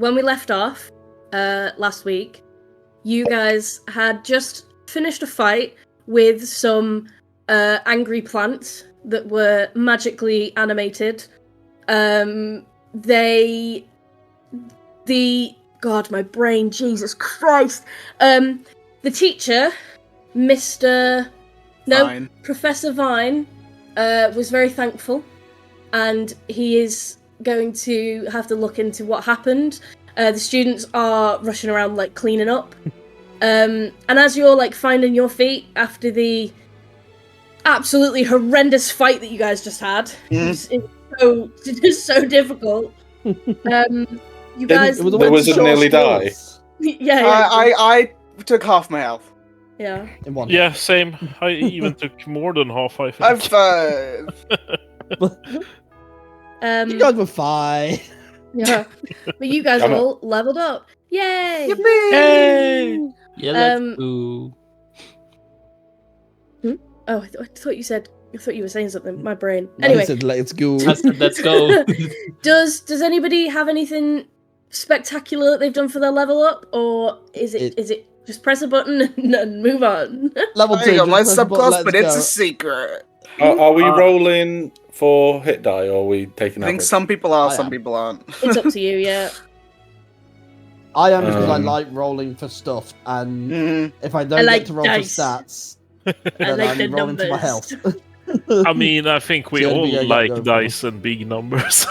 when we left off last week, you guys had just finished a fight with some angry plants that were magically animated. God, my brain, Jesus Christ. The teacher, Vine. Professor Vine, was very thankful, and he is going to have to look into what happened. The students are rushing around, like, cleaning up. And as you're, like, finding your feet after the absolutely horrendous fight that you guys just had, it's so difficult. You guys... There was a nearly die. Yeah. I took half my health. Yeah. Yeah, same. I even took more than half, I think. I've You guys were fine. Yeah. But you guys all leveled up. Yay! Yippee! Yay! Yeah, let's go. Oh, I thought you said... I thought you were saying something. My brain. No, Anyway. I said, let's go. Let's go. Does anybody have anything spectacular that they've done for their level up, or is it just press a button and move on? Level I 2. got my just press the button, subclass, but let's it's go. a secret. Are we rolling for hit die, or are we taking I think average? some people are, I some am. people aren't. It's up to you, yeah. I am because I like rolling for stuff, and if I don't like get to roll dice. for stats, I then like the I'm rolling for my numbers. health. I mean, I think we So all we got like go for dice and big numbers.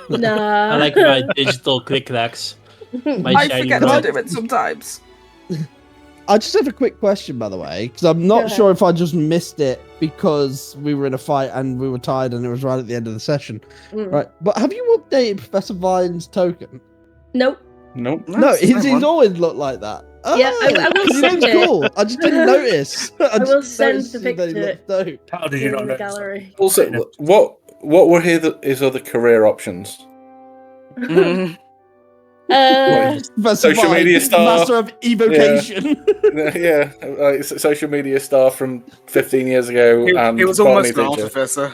Nah. I like my digital click-clacks. My I shiny forget rock. to do it sometimes. I just have a quick question, by the way, because I'm not Go sure if I just missed it because we were in a fight and we were tired and it was right at the end of the session. Right, but have you updated Professor Vine's token? Nope. Nope. No, it's the same he's one. always looked like that. Yeah, I will his send name's it. cool. I just didn't notice. I will just send noticed the that he picture. looked dope. How did you In not the know? gallery. Also, what were his other career options? Professor Social Vine, media star. master of evocation. Yeah, like social media star from 15 years ago, and He was botany almost an teacher. artificer.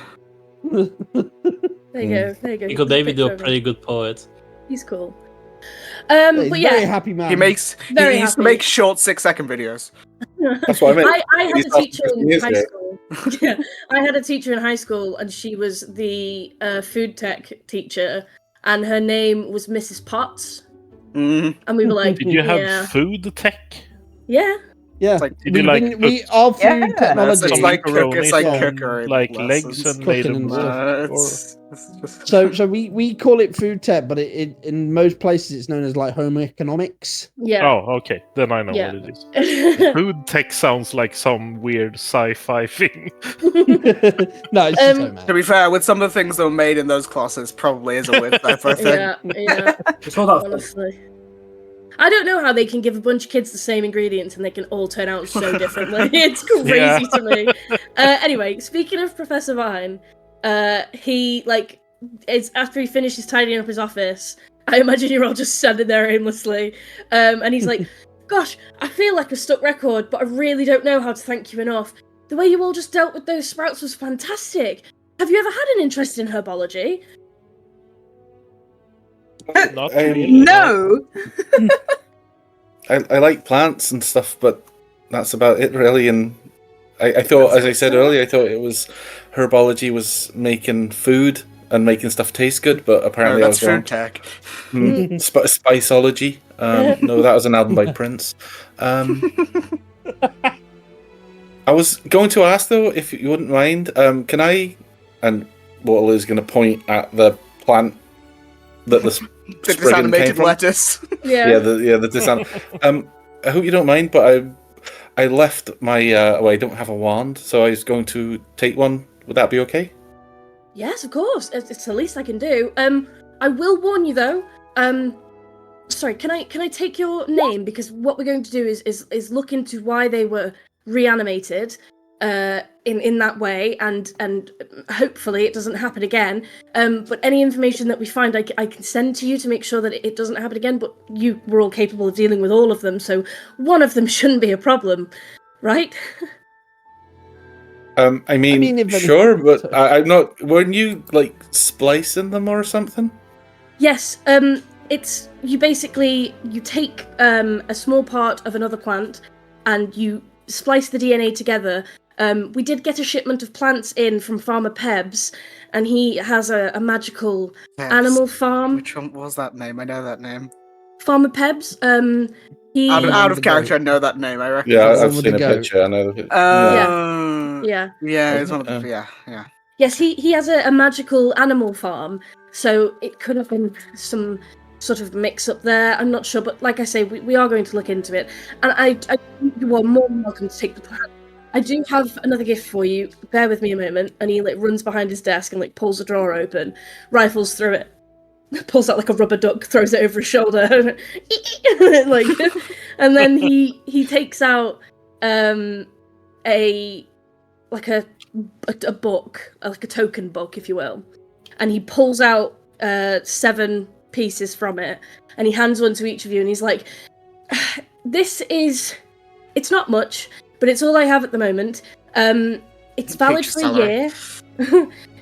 There you go. Uncle David is a pretty good poet. He's cool. He's But a very yeah, happy man. He used to happy. make short 6-second videos. That's what I meant. I had He's a off teacher 15 in years high ago. school. Yeah, I had a teacher in high school, and she was the food tech teacher, and her name was Mrs. Potts. And we were like, Did you have yeah. food tech? Yeah. Yeah, It's like- Did you like our food Yeah, technology. it's like it's like and, cookery like lessons. legs and made Cooking them. and It's just... So we call it food tech, but in most places it's known as like home economics. Yeah. Oh, okay. Then I know Yeah. what it is. Food tech sounds like some weird sci-fi thing. No, it's just home To be fair, with some of the things that were made in those classes, probably is a weird type of thing. Yeah. It's all that Honestly. I don't know how they can give a bunch of kids the same ingredients and they can all turn out so differently. It's crazy to me. Anyway, speaking of Professor Vine, he, like, it's after he finishes tidying up his office, I imagine you're all just standing there aimlessly, and he's like, gosh, I feel like a stuck record, but I really don't know how to thank you enough. The way you all just dealt with those sprouts was fantastic. Have you ever had an interest in herbology? Not really. No. I like plants and stuff, but that's about it, really. And I thought, as I said earlier, I thought it was herbology was making food and making stuff taste good, but apparently I That's was wrong. food tech. Spiceology. No, that was an album by Prince. I was going to ask, though, if you wouldn't mind, can I... And Waterloo is going to point at the plant that the The sprigging came disanimated from. lettuce. Yeah. The design. I hope you don't mind, but I left my... I don't have a wand, so I was going to take one. Would that be okay? Yes, of course. It's the least I can do. I will warn you though. Sorry, can I take your name, because what we're going to do is look into why they were reanimated in that way, and hopefully it doesn't happen again. But any information that we find, I can send to you to make sure that it doesn't happen again. But you were all capable of dealing with all of them, so one of them shouldn't be a problem, right? I mean if sure, anything- but I'm not... Weren't you, like, splicing them or something? Yes. it's you take a small part of another plant and you splice the DNA together. We did get a shipment of plants in from Farmer Pebs, and he has a magical animal farm. Which one was that name? I know that name. Farmer Pebs. He Out of character, I know that name. I reckon. Yeah, That's I've the seen a goat. picture. I know. Yeah. Yeah, it's one of the. Yeah. Yes, he has a magical animal farm, so it could have been some sort of mix up there. I'm not sure, but like I say, we are going to look into it. And I you are more than welcome to take the plant. I do have another gift for you. Bear with me a moment. And he runs behind his desk and pulls the drawer open, rifles through it, pulls out a rubber duck, throws it over his shoulder, and then he takes out a book, a token book, if you will, and he pulls out 7 pieces from it, and he hands one to each of you, and he's like, it's not much, but it's all I have at the moment. It's valid for a year.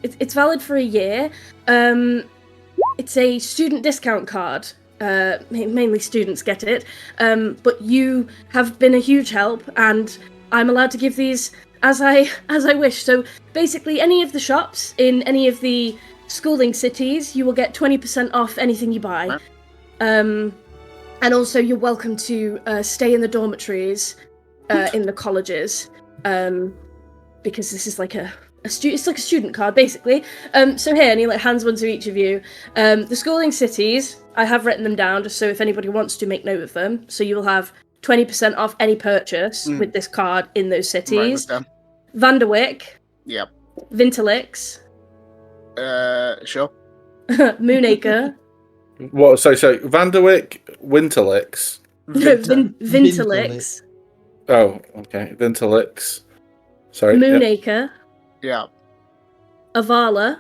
It's valid for a year. It's a student discount card. Mainly students get it. But you have been a huge help, and I'm allowed to give these as I wish. So basically, any of the shops in any of the schooling cities, you will get 20% off anything you buy. And also, you're welcome to stay in the dormitories in the colleges, because this is it's like a student card, basically. So here, and he hands one to each of you. The schooling cities, I have written them down just so if anybody wants to make note of them. So you will have 20% off any purchase with this card in those cities. Right, Vanderwick. Yep. Vinterlix. Sure. Moonacre. What? So Vanderwick, Winterlix. Vinterlix. Oh, okay. Vinterlix. Sorry. Moonacre. Yeah. Avala.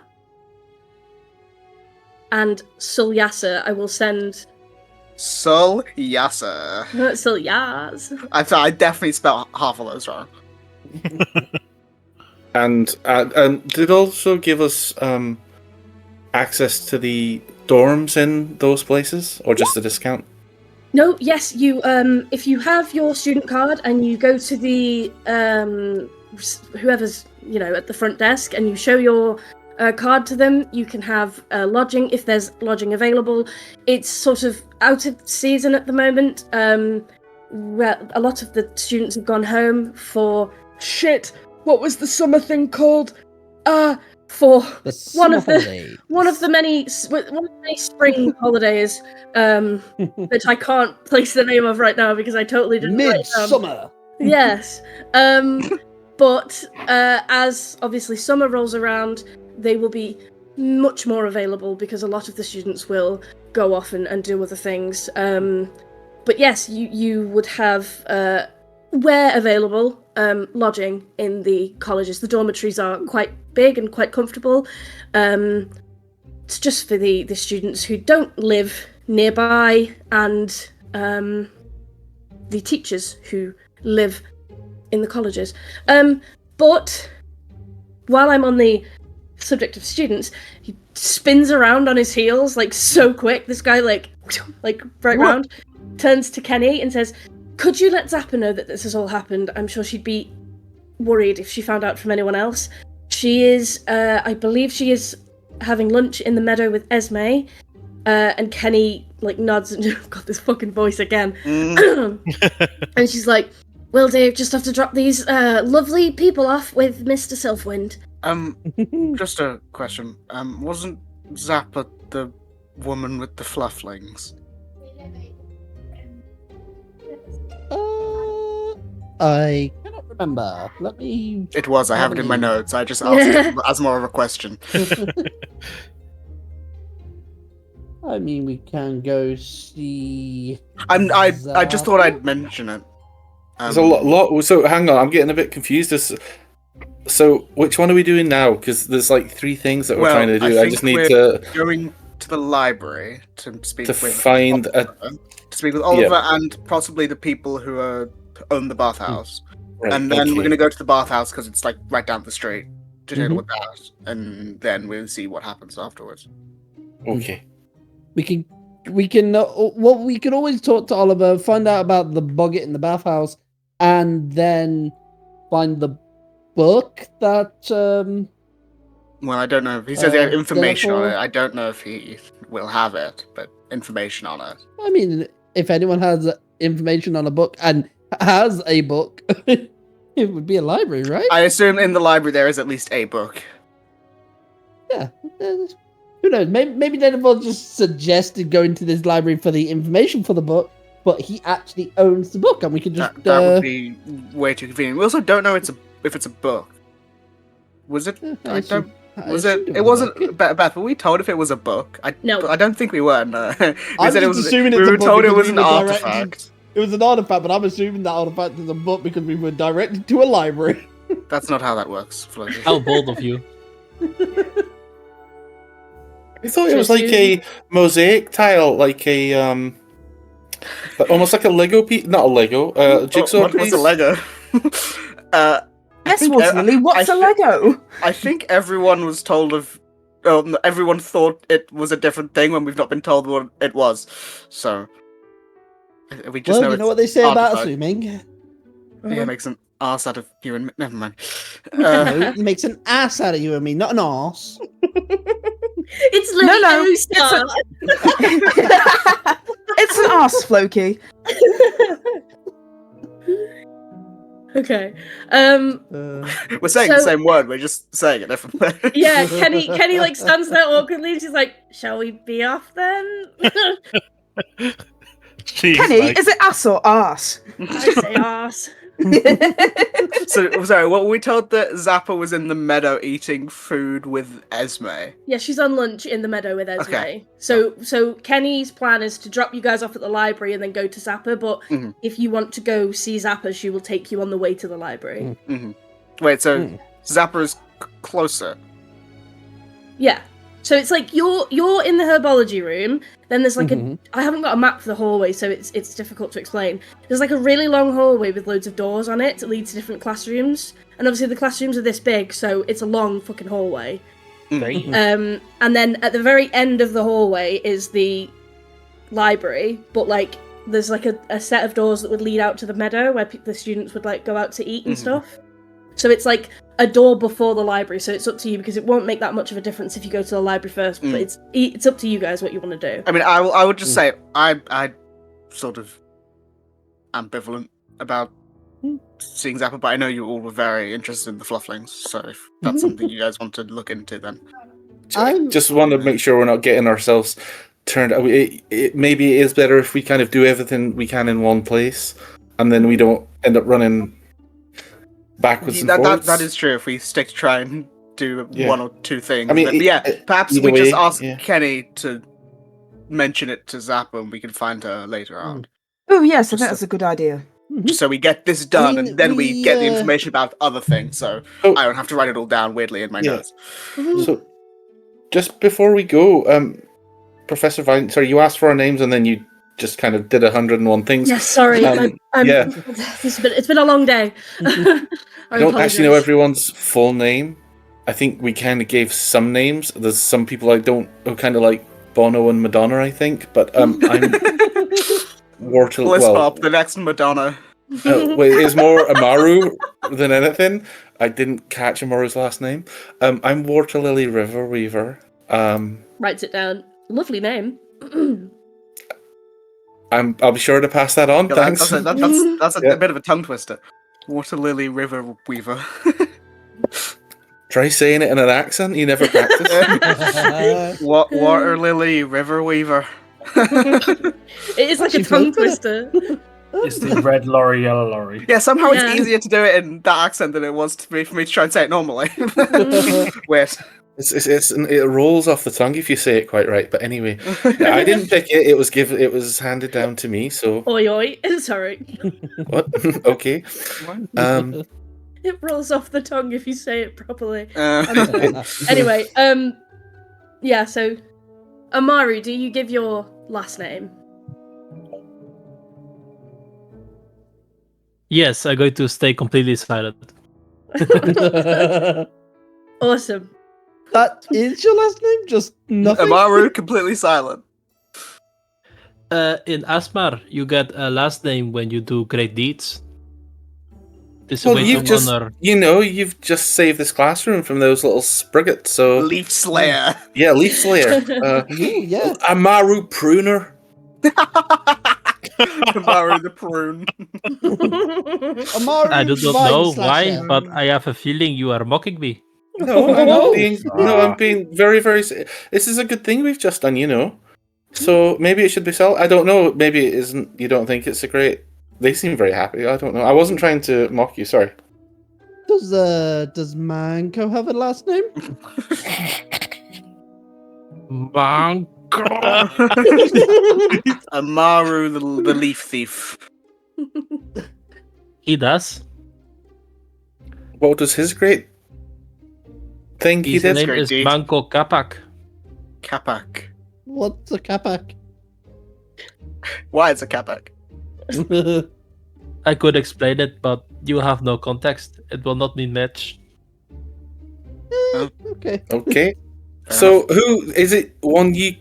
And Sulyasa. I will send. Sulyasa. Sulyas. I definitely spelled half of those wrong. And did it also give us access to the dorms in those places, or just a discount? No, yes, you if you have your student card and you go to the whoever's at the front desk and you show your card to them, you can have lodging if there's lodging available. It's sort of out of season at the moment. Where a lot of the students have gone home for what was the summer thing called? For one of the many spring holidays that I can't place the name of right now because I totally didn't write it down. Midsummer. Yes. But as obviously summer rolls around, they will be much more available because a lot of the students will go off and do other things. But yes, you would have where available lodging in the colleges. The dormitories are quite big and quite comfortable. It's just for the students who don't live nearby and the teachers who live in the colleges. But while I'm on the subject of students, he spins around on his heels so quick. This guy right round, turns to Kenny and says, "Could you let Zappa know that this has all happened? I'm sure she'd be worried if she found out from anyone else. She is, I believe she is having lunch in the meadow with Esme." And Kenny nods and I've got this fucking voice again. And she's like, "Will do, just have to drop these lovely people off with Mr. Sylphwind." Just a question. Wasn't Zappa the woman with the flufflings? I cannot remember. Let me. It was. I have it in my notes. I just asked it as more of a question. I mean, we can go see. I just thought I'd mention it. There's a lot. So hang on, I'm getting a bit confused. So which one are we doing now? Because there's 3 things that we're trying to do. I just need to going to the library to speak with find Oliver and possibly the people who own the bathhouse. Right, and then we're going to go to the bathhouse because it's right down the street to deal with that, and then we'll see what happens afterwards. Okay. We can we can always talk to Oliver, find out about the bucket in the bathhouse, and then find the book that Well, I don't know. He says he had information on it. Denathor. I don't know if he will have it, but information on it. I mean, if anyone has information on a book and has a book, it would be a library, right? I assume in the library there is at least a book. Yeah. Who knows? Maybe Denathor just suggested going to this library for the information for the book, but he actually owns the book, and we can just That would be way too convenient. We also don't know if it's a book. Was it? I don't. Was it? It wasn't. Beth, were we told if it was a book? No. I don't think we were. No. I'm said it just was. assuming it's We a were book told it because was we an were directed- artifact. It was an artifact, but I'm assuming that artifact is a book because we were directed to a library. That's not how that works, Floki. How bold of you. I thought it was like a mosaic tile, like a almost like a Lego piece, not a Lego, jigsaw What's piece. a Lego? Yes, think, Waterlily, what's a Lego? I think everyone was told of. Everyone thought it was a different thing when we've not been told what it was. So we just Well, you know what they say about assuming. Yeah, it makes an arse out of you and me. Never mind. No, it makes an ass out of you and me, not an arse. It's Lily No, Star. It's an arse, Floki. Okay. We're saying the same word. We're just saying it differently. Yeah, Kenny like stands there awkwardly and she's like, "Shall we be off then?" She's Kenny, like, is it ass or arse? I say arse. So, sorry, what were we told that Zappa was in the meadow eating food with Esme? Yeah, she's on lunch in the meadow with Esme. Okay. So Kenny's plan is to drop you guys off at the library and then go to Zappa, but if you want to go see Zappa, she will take you on the way to the library. Wait, so Zappa is closer. Yeah. So it's like you're in the herbology room, then there's like I haven't got a map for the hallway, so it's difficult to explain. There's like a really long hallway with loads of doors on it that lead to different classrooms. And obviously the classrooms are this big, so it's a long fucking hallway. And then at the very end of the hallway is the library, but like there's like a set of doors that would lead out to the meadow where the students would like go out to eat and stuff. So it's like a door before the library, so it's up to you because it won't make that much of a difference if you go to the library first. But it's up to you guys what you want to do. I mean, I would just say I sort of ambivalent about seeing Zappa, but I know you all were very interested in the Flufflings, so if that's something you guys want to look into, then I just want to make sure we're not getting ourselves turned. Maybe it is better if we kind of do everything we can in one place, and then we don't end up running backwards and forwards. That is true. If we stick to try and do one or two things, I mean, perhaps we just ask yeah. Kenny to mention it to Zappa, and we can find her later on. Oh, yes, I think that's a good idea. Just so we get this done, and then we get the information about other things, so I don't have to write it all down weirdly in my notes. So, just before we go, Professor Vine, sorry, you asked for our names and then you just kind of did 101 things. Yeah, sorry. It's been a long day. I don't actually know everyone's full name. I think we kind of gave some names. There's some people I don't who kind of like Bono and Madonna, I think, but I'm Bliss Pop, the next Madonna. Wait, it's more Amaru than anything. I didn't catch Amaru's last name. I'm Waterlily Riverweaver. Writes it down. Lovely name. I'll be sure to pass that on. Thanks. That's a bit of a tongue twister. Waterlily River Weaver. Try saying it in an accent. You never practice. Waterlily River Weaver. It is like a tongue twister. It's the red lorry, yellow lorry. Yeah, somehow it's easier to do it in that accent than it was for me to try and say it normally. Wait. It rolls off the tongue if you say it quite right. But anyway, I didn't pick it. It was handed down to me. So oi oi. Sorry. What? Okay. It rolls off the tongue if you say it properly. Anyway, yeah. So, Amaru, do you give your last name? Yes, I'm going to stay completely silent. Awesome. That is your last name? Just nothing? Amaru, completely silent. In Asmar, you get a last name when you do great deeds. This is Well, a way you've to just, honor. you've just saved this classroom from those little spriggets. So Leaf Slayer. yeah, Leaf Slayer, Ooh, yeah. Amaru Pruner. Amaru the prune. Amaru I do not Vine know Slasher. why, but I have a feeling you are mocking me. No, I'm not Oh. being. No, I'm being very, very. This is a good thing we've just done, So maybe it should be sold. I don't know. Maybe it isn't. You don't think it's a great. They seem very happy. I don't know. I wasn't trying to mock you. Sorry. Does Manko have a last name? Manko. Amaru the leaf thief. He does. What was his great thing he His did? name Great is deed. Manko Kapak. Kapak. What's a Kapak? Why is a Kapak? I could explain it, but you have no context. It will not mean much. Okay. Okay. Fair So who is it? One you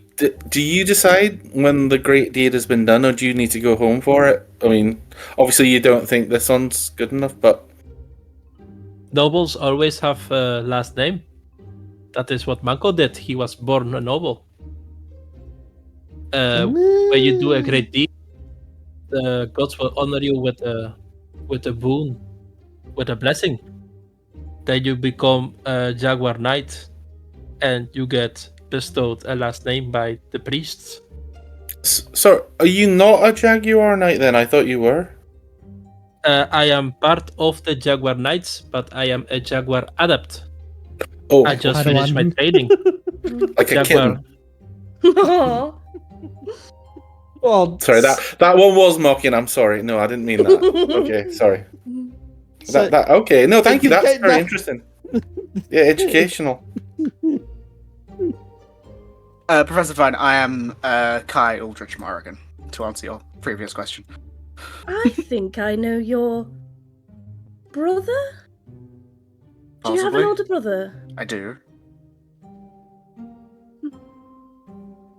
do you decide when the great deed has been done, or do you need to go home for it? I mean, obviously you don't think this one's good enough, but Nobles always have a last name. That is what Manko did. He was born a noble. When you do a great deed, the gods will honor you with a boon, with a blessing. Then you become a Jaguar Knight, and you get bestowed a last name by the priests. so are you not a Jaguar Knight then? I thought you were. I am part of the Jaguar Knights, but I am a Jaguar Adept. Oh, I just Padawan. finished my training. like a Jaguar. kitten. Aw. Well, Sorry, that one was mocking. I'm sorry. No, I didn't mean that. Okay, sorry. So- Okay. No, thank you. That's Okay, very that- interesting. Yeah, educational. Professor Vine, I am Kai Aldrich Morrigan, to answer your previous question. I think I know your brother. Do you have Possibly. an older brother? I do.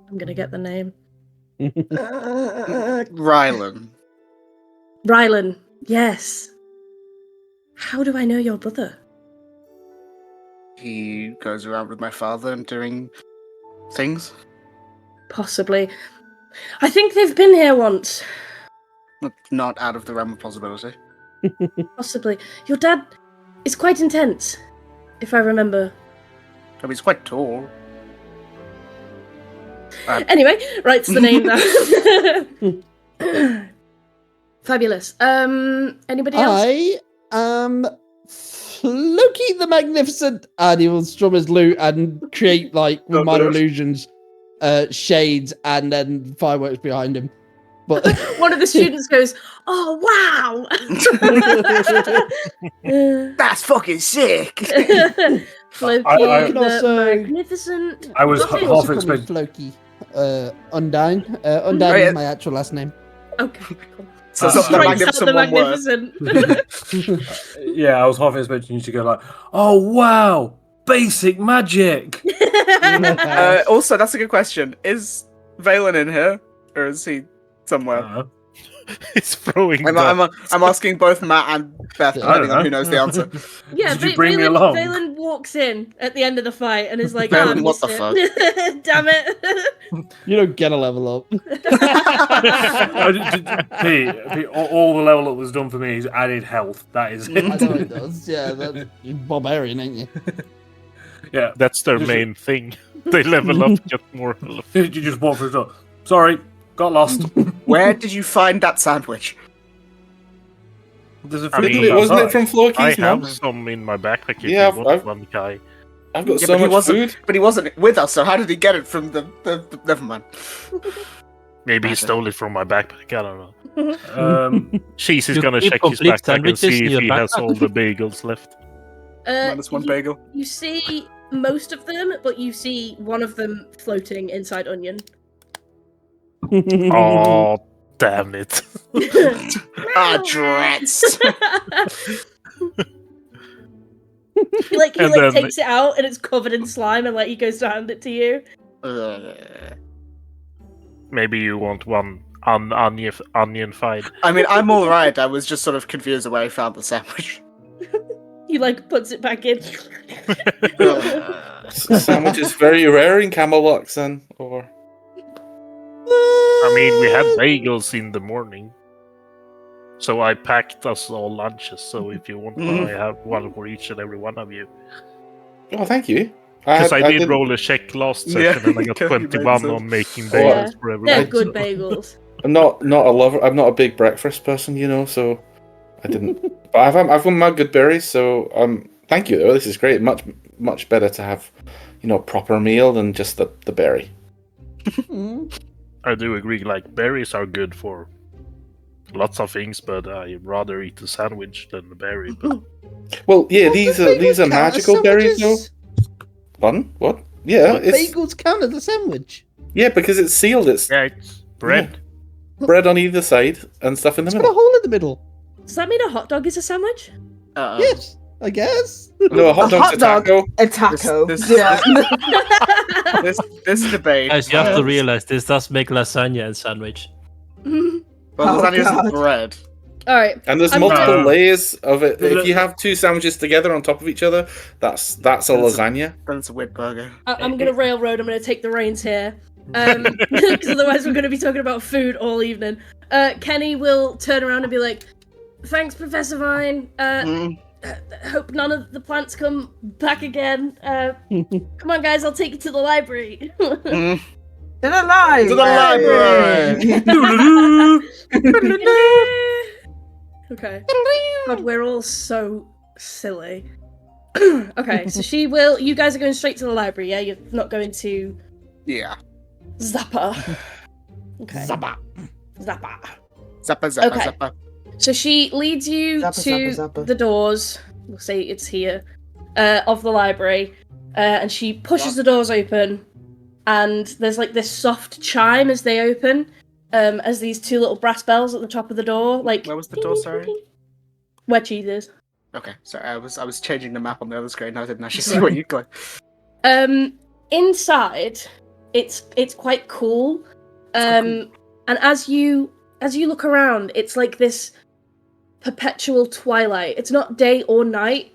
I'm gonna get the name. Rylan. Rylan. Yes. How do I know your brother? He goes around with my father and doing things. Possibly. I think they've been here once. Not out of the realm of possibility. Possibly. Your dad is quite intense, if I remember. I mean, he's quite tall. Anyway, writes the name down. Fabulous. Anybody else? I am Floki the Magnificent, and he will strum his lute and create, like, with minor illusions, shades and then fireworks behind him. But One of the students goes, "Oh wow!" That's fucking sick! Floki I can the also- Magnificent. I was Lovely. half also call me expecting. Floki. Undyne. Undyne Oh, yeah. is my actual last name. Okay, cool. So it's not the Writes out magnificent the one word. Magnificent. Yeah, I was half expecting you to go like, "Oh wow, basic magic." Also, that's a good question. Is Valen in here? Or is he somewhere? He's throwing I'm asking both Matt and Beth, I depending don't on who know. knows the answer. Yeah, Did you bring me along? Valen walks in at the end of the fight and is like, Valen, "Ah, what the fuck? Damn it!" You don't get a level up. Pete, all the level up was done for me is added health. That is I it. know it does. Yeah, you're barbarian, ain't you? Yeah, That's their Just- main thing. They level up, get more health. you just walk through the door. Sorry, got lost. Where did you find that sandwich? There's a I food mean, Wasn't it outside. from I Floki's have mum? some in my backpack if Yeah, you want one guy. I've got Yeah, so but he much wasn't. food. But he wasn't with us. So how did he get it from the Never mind. Maybe he Okay. stole it from my backpack, I don't know. She's You gonna keep check his complete backpack and sandwiches see in if your he has backpack. all the bagels left. Minus one bagel. You see most of them, but you see one of them floating inside Onion. Oh, damn it. Ah, drats. he like And then- takes it out and it's covered in slime and like he goes to hand it to you. Maybe you want one onion-fied. I mean, I'm all right. I was just sort of confused where I found the sandwich. He like puts it back in. Sandwich is very rare in Camelot, then, or I mean, we had bagels in the morning. So I packed us all lunches. So if you want one, I have one for each and every one of you. oh, thank you. Because I did didn't- roll a check last Yeah, session and I got you made 21 some. on making Yeah, bagels for everyone. they're good bagels. I'm not a lover. I'm not a big breakfast person, so I didn't. But I've got my good berries, so thank you though. This is great. Much better to have, proper meal than just the berry. I do agree. Like berries are good for lots of things, but I rather eat a sandwich than a berry. But Well, yeah, these are magical berries though. Pardon? What? Yeah, it's Bagels count as a sandwich. because it's sealed. It's yeah, it's bread. bread on either side and stuff in the It's got a middle. hole in the middle. Does that mean a hot dog is a sandwich? Yes, I guess. No, a hot dog's a hot dog. taco. A taco. This- Yeah. This debate. Guys, you have to realize this does make lasagna and sandwich. Well, Oh, lasagna isn't God. bread. All right. And there's I'm multiple gonna- layers of it. If you have two sandwiches together on top of each other, that's a lasagna. Then it's a weird burger. I'm gonna railroad. I'm gonna take the reins here, because otherwise we're gonna be talking about food all evening. Kenny will turn around and be like, "Thanks, Professor Vine. Hope none of the plants come back again. Come on, guys. I'll take you to the library." To the library. To the library. Okay. God, we're all so silly. Okay, so you guys are going straight to the library, yeah? You're not going to Yeah. Zappa. Okay. Zappa. Zappa. Zappa, zappa, Okay. zappa. So she leads you Zappa, to zappa, zappa. the doors, we'll say it's here, of the library, and she pushes the doors open, and there's like this soft chime as they open, as these two little brass bells at the top of the door, like... Where was the door, sorry? Where cheese is. Okay, sorry, I was changing the map on the other screen. I didn't actually see where you go. Inside, it's quite cool. And as you look around, it's like this perpetual twilight. It's not day or night,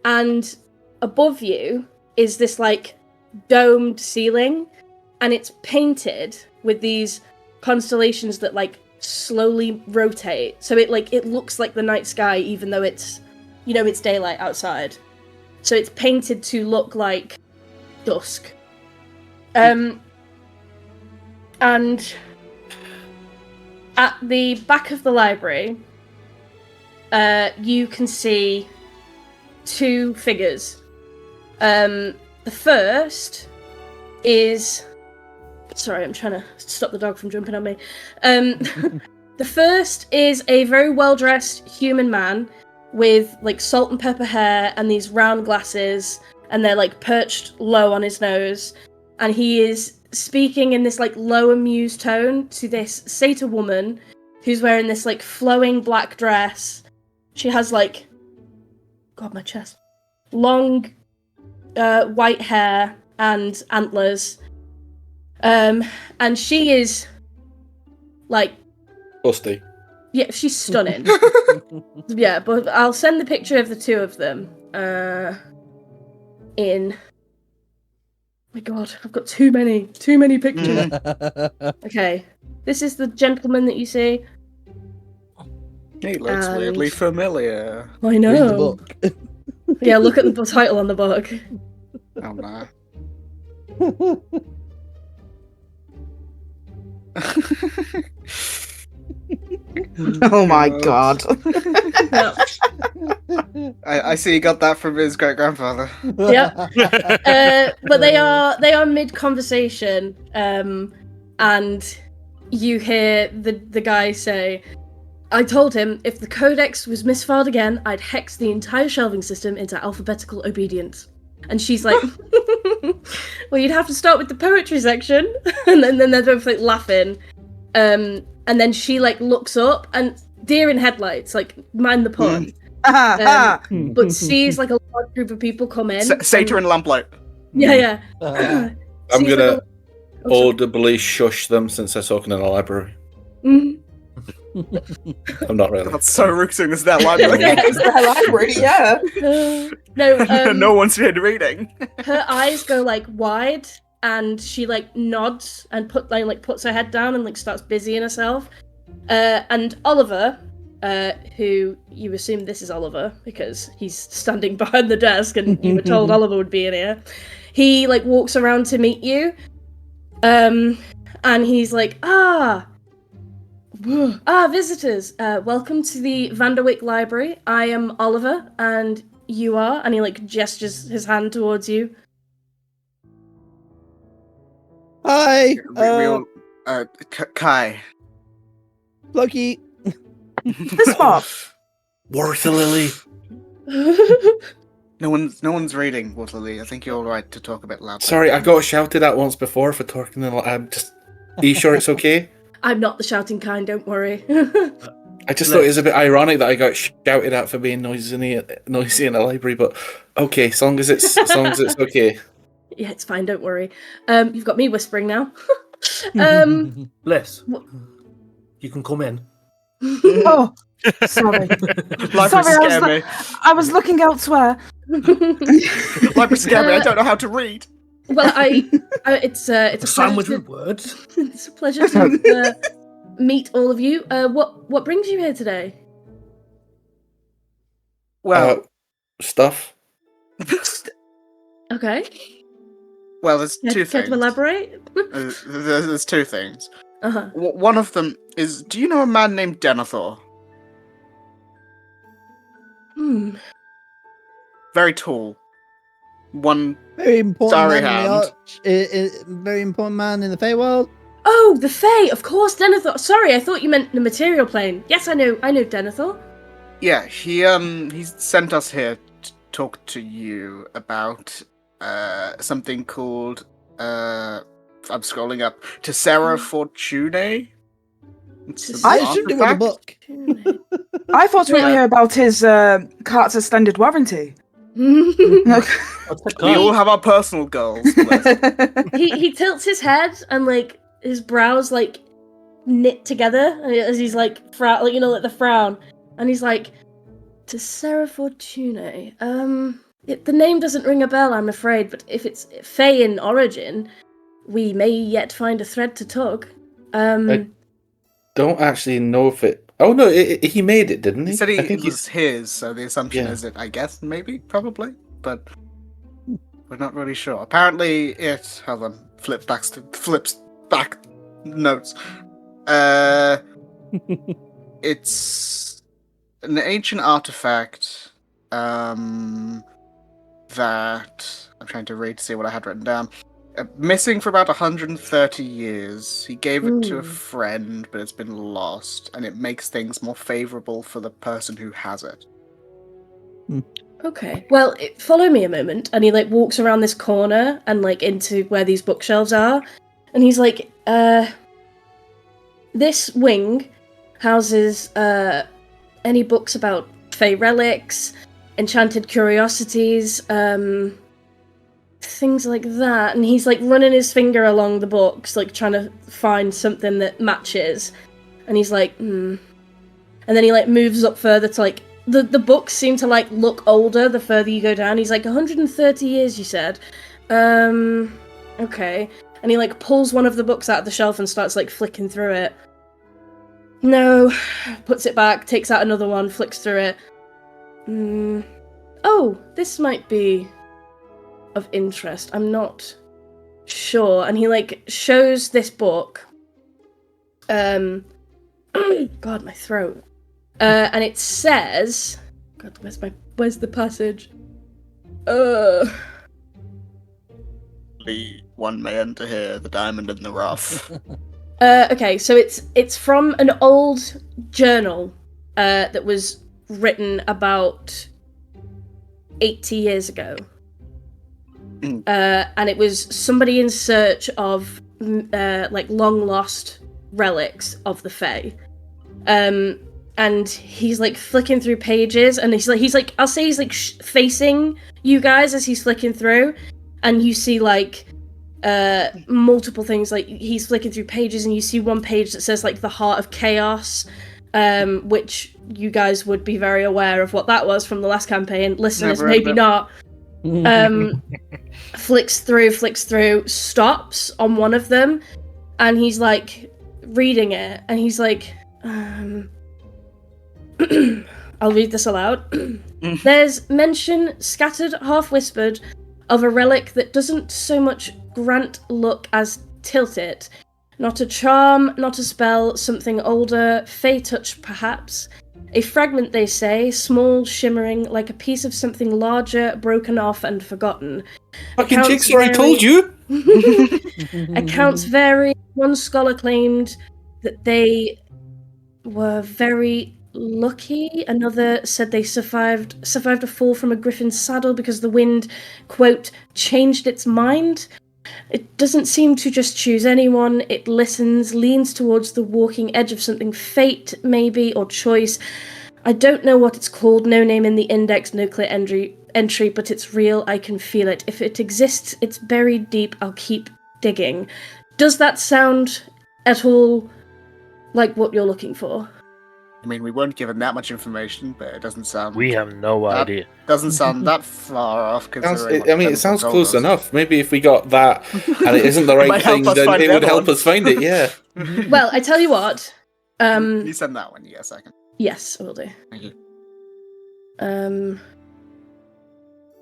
and above you is this like domed ceiling, and it's painted with these constellations that like slowly rotate. So it looks like the night sky, even though it's it's daylight outside. So it's painted to look like dusk. And at the back of the library, you can see two figures. The first is... Sorry, I'm trying to stop the dog from jumping on me. The first is a very well-dressed human man with like salt and pepper hair and these round glasses, and they're like perched low on his nose, and he is speaking in this like low amused tone to this satyr woman who's wearing this like flowing black dress. She has like, God, my chest, long white hair and antlers, and she is like, Busty. yeah, she's stunning. Yeah, but I'll send the picture of the two of them in. My God, I've got too many pictures. Okay, this is the gentleman that you see. He looks And- weirdly familiar. I Read know. the book. Yeah, look at the title on the book. Oh no. Oh my god. Yeah. I see you got that from his great grandfather. But they are mid conversation, and you hear the guy say, "I told him if the codex was misfiled again, I'd hex the entire shelving system into alphabetical obedience." And she's like, "Well, you'd have to start with the poetry section," and then they're both like laughing, and then she like looks up and deer in headlights, like mind the pun. But sees like a large group of people come in. Satyr and lamplight. Yeah. I'm Sees, gonna. like, audibly shush them since they're talking in the library. Mhm. I'm not really. That's so rooting as their library. It's their library, yeah. No, No one's been reading. her eyes go like wide, and she like nods and puts her head down and like starts busying herself. And Oliver, who you assume this is Oliver because he's standing behind the desk, and you were told Oliver would be in here. He like walks around to meet you, and he's like, visitors, welcome to the Vanderwick Library. I am Oliver, and you are, and he like gestures his hand towards you. Hi, Kai. Loki. This what? Water Lily. No one's reading, Waterloo. I think you're all right to talk a bit louder. Sorry, I got shouted at once before for talking in. Are you sure it's okay? I'm not the shouting kind, don't worry. I just thought it was a bit ironic that I got shouted at for being noisy in the library, but okay, as long as it's okay. Yeah, it's fine, don't worry. You've got me whispering now. Liz, you can come in. Oh, sorry. Library scare me. I was looking elsewhere. Library scare me. I don't know how to read. Well, it's a Sandwich pleasure with words. it's a pleasure to meet all of you. What brings you here today? Well, Stuff. Okay. well, there's Care two to things. elaborate? There's two things. Uh-huh. One of them is, do you know a man named Denathor? Very tall. One Very important Sorry, man in the Hand. very important man in the Feywild. Oh, the Fae, of course, Denathor. Sorry, I thought you meant the material plane. Yes, I know Denathor. Yeah, he's sent us here to talk to you about something called I'm scrolling up. Tessera Fortuna. I assumed it was a book. I thought we were here about his cart's extended warranty. We all have our personal goals. he tilts his head and like his brows like knit together as he's like like the frown, and he's like, Tessera Fortuna. The name doesn't ring a bell, I'm afraid, but if it's Fey in origin, we may yet find a thread to tug. I don't actually know if it. Oh no, he made it, didn't he? He said I think it was his, so the assumption Yeah. is that, I guess, maybe, probably, but we're not really sure. Apparently, hold on, flips back notes. It's an ancient artifact that I'm trying to read to see what I had written down. Missing for about 130 years. He gave it to a friend, but it's been lost, and it makes things more favorable for the person who has it. Okay. Well, follow me a moment, and he like walks around this corner and like into where these bookshelves are, and he's like, this wing houses any books about Fey relics, enchanted curiosities, things like that. And he's like running his finger along the books, like trying to find something that matches. And he's like, And then he like moves up further to like the books seem to like look older the further you go down. He's like 130 years, you said. Okay. And he like pulls one of the books out of the shelf and starts like flicking through it. No, puts it back, takes out another one, flicks through it. Oh, this might be of interest. I'm not sure. And he like shows this book. God, my throat. And it says, God, where's the passage? One may enter here, the diamond in the rough. Okay, so it's from an old journal that was written about 80 years ago. And it was somebody in search of like long lost relics of the Fae. And he's like flicking through pages, and he's like I'll say he's like facing you guys as he's flicking through, and you see like multiple things. Like he's flicking through pages, and you see one page that says like the Heart of Chaos, which you guys would be very aware of what that was from the last campaign. Listeners, maybe not. Flicks through, stops on one of them, and he's like reading it, and he's like, I'll read this aloud. There's mention, scattered, half whispered, of a relic that doesn't so much grant luck as tilt it. Not a charm, not a spell, something older, fey touch perhaps. A fragment, they say, small, shimmering, like a piece of something larger, broken off and forgotten. Fucking Jigsaw, I told you! Accounts vary. One scholar claimed that they were very lucky. Another said they survived a fall from a griffin's saddle because the wind, quote, changed its mind. It doesn't seem to just choose anyone. It listens, leans towards the walking edge of something, fate, maybe, or choice. I don't know what it's called, no name in the index, no clear entry, but it's real, I can feel it. If it exists, it's buried deep, I'll keep digging. Does that sound at all like what you're looking for? I mean, we weren't given that much information, but it doesn't sound... We have no idea. Doesn't sound that far off, considering... it sounds close enough. Maybe if we got that, and it isn't the right thing, then it would help us find it, yeah. Well, I tell you what... you send that one, yeah, second. Yes, I will do. Thank you.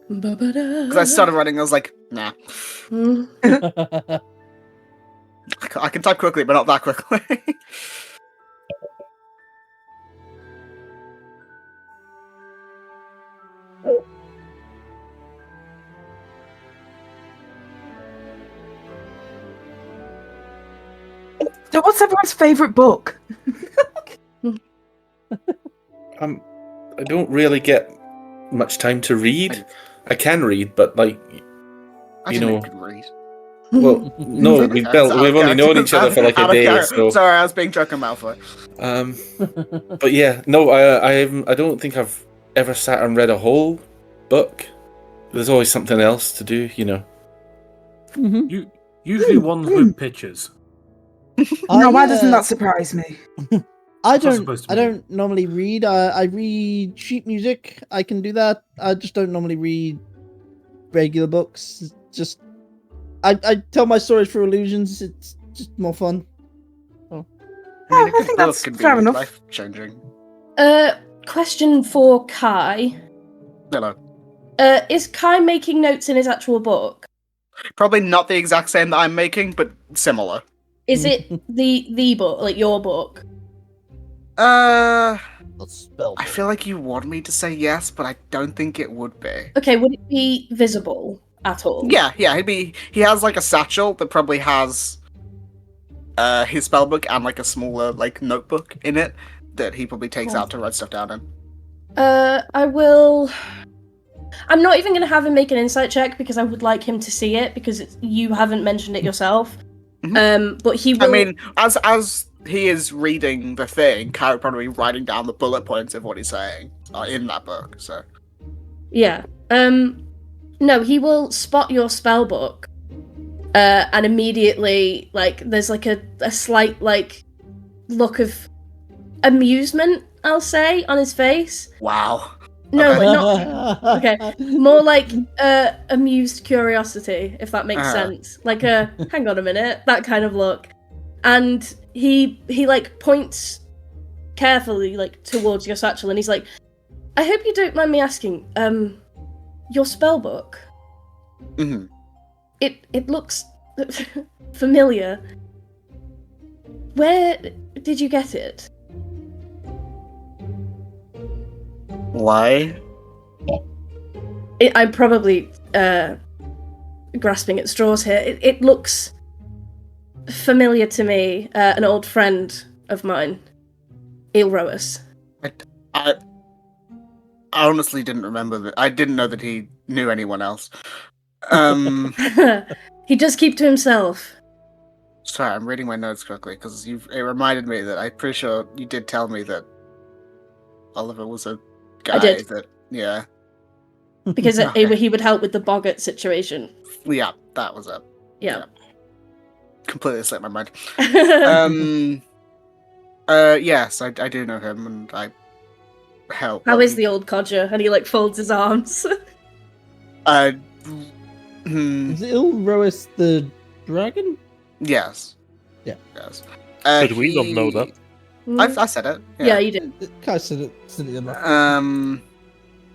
Because I started running, I was like, nah. I can type quickly, but not that quickly. So what's everyone's favourite book? I don't really get much time to read. I can read, but like, you know. Can read. Well, no, we've only known each other for like a day, so. Sorry, I was being Draco Malfoy. But yeah, no, I don't think I've ever sat and read a whole book. There's always something else to do, you know. Usually ones with pictures. Now, why doesn't that surprise me? I don't normally read. I read sheet music. I can do that. I just don't normally read regular books. It's just I tell my stories through illusions. It's just more fun. I think that's fair enough. Life-changing. Question for Kai. Hello. Is Kai making notes in his actual book? Probably not the exact same that I'm making, but similar. Is it the book, like your book? I feel like you want me to say yes, but I don't think it would be. Okay, would it be visible at all? Yeah, he has like a satchel that probably has his spellbook and like a smaller like notebook in it that he probably takes out to write stuff down in. I'm not even going to have him make an insight check because I would like him to see it because you haven't mentioned it yourself. But he will... I mean, as he is reading the thing, Kai would probably be writing down the bullet points of what he's saying in that book, so... Yeah. No, he will spot your spell book, and immediately, like, there's like a slight, like, look of amusement, I'll say, on his face. Wow. No, like, not... Okay. More like amused curiosity, if that makes sense. Like a, hang on a minute, that kind of look. And he like, points carefully, like, towards your satchel, and he's like, I hope you don't mind me asking, your spell book? Mm-hmm. It looks familiar. Where did you get it? Why? I'm probably grasping at straws here. It looks familiar to me. An old friend of mine, Ilroas. I honestly didn't remember that. I didn't know that he knew anyone else. He does keep to himself. Sorry, I'm reading my notes quickly because it reminded me that I'm pretty sure you did tell me that Oliver was a guy I did. that, yeah. Because he would help with the boggart situation. Yeah, that was it. Yeah. completely slipped my mind. Yes, I do know him, and I help. How is the old codger? And he like folds his arms. Is Ilrois the dragon? Yes. Yeah. Yes. But we don't know that. I said it. Yeah, you did. I said it.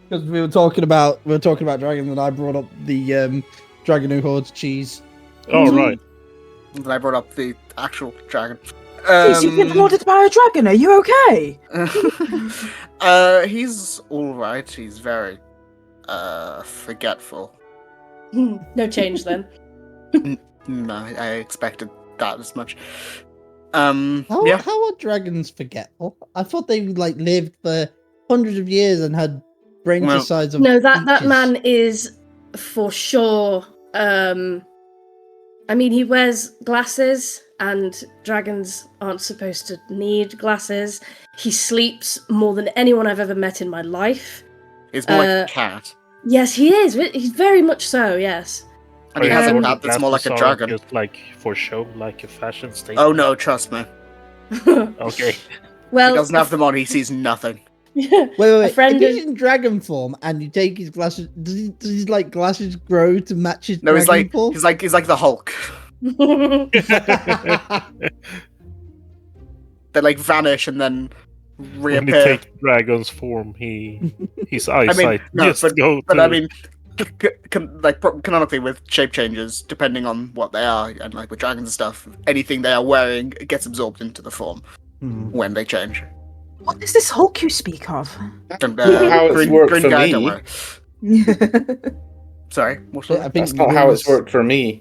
Because we were talking about dragons, and I brought up the dragon who hoards cheese. Oh, right. And I brought up the actual dragon. Please, you've been hoarded by a dragon. Are you okay? He's all right. He's very forgetful. No change then. No, I expected that as much. How are dragons forgetful? I thought they like lived for hundreds of years and had brains the size of No, that peaches. man is for sure. I mean, he wears glasses, and dragons aren't supposed to need glasses. He sleeps more than anyone I've ever met in my life. He's more like a cat. Yes, he is. He's very much so. Yes. And he has a cat that's more like a dragon. Just like for show, like a fashion statement. Oh no, trust me. Okay. Well, He doesn't have them on. He sees nothing. Wait. A friend If he's in dragon form and you take his glasses, does his like glasses grow to match his No, dragon form? he's like the Hulk. They like vanish and then When he reappear. takes dragon's form, his eyesight go. But I mean, canonically with shape changes, depending on what they are, and like with dragons and stuff, anything they are wearing gets absorbed into the form when they change. What is this Hulk you speak of? And, how it's worked for guy, me. don't worry. Sorry, what's I that? think That's not how it's worked for me.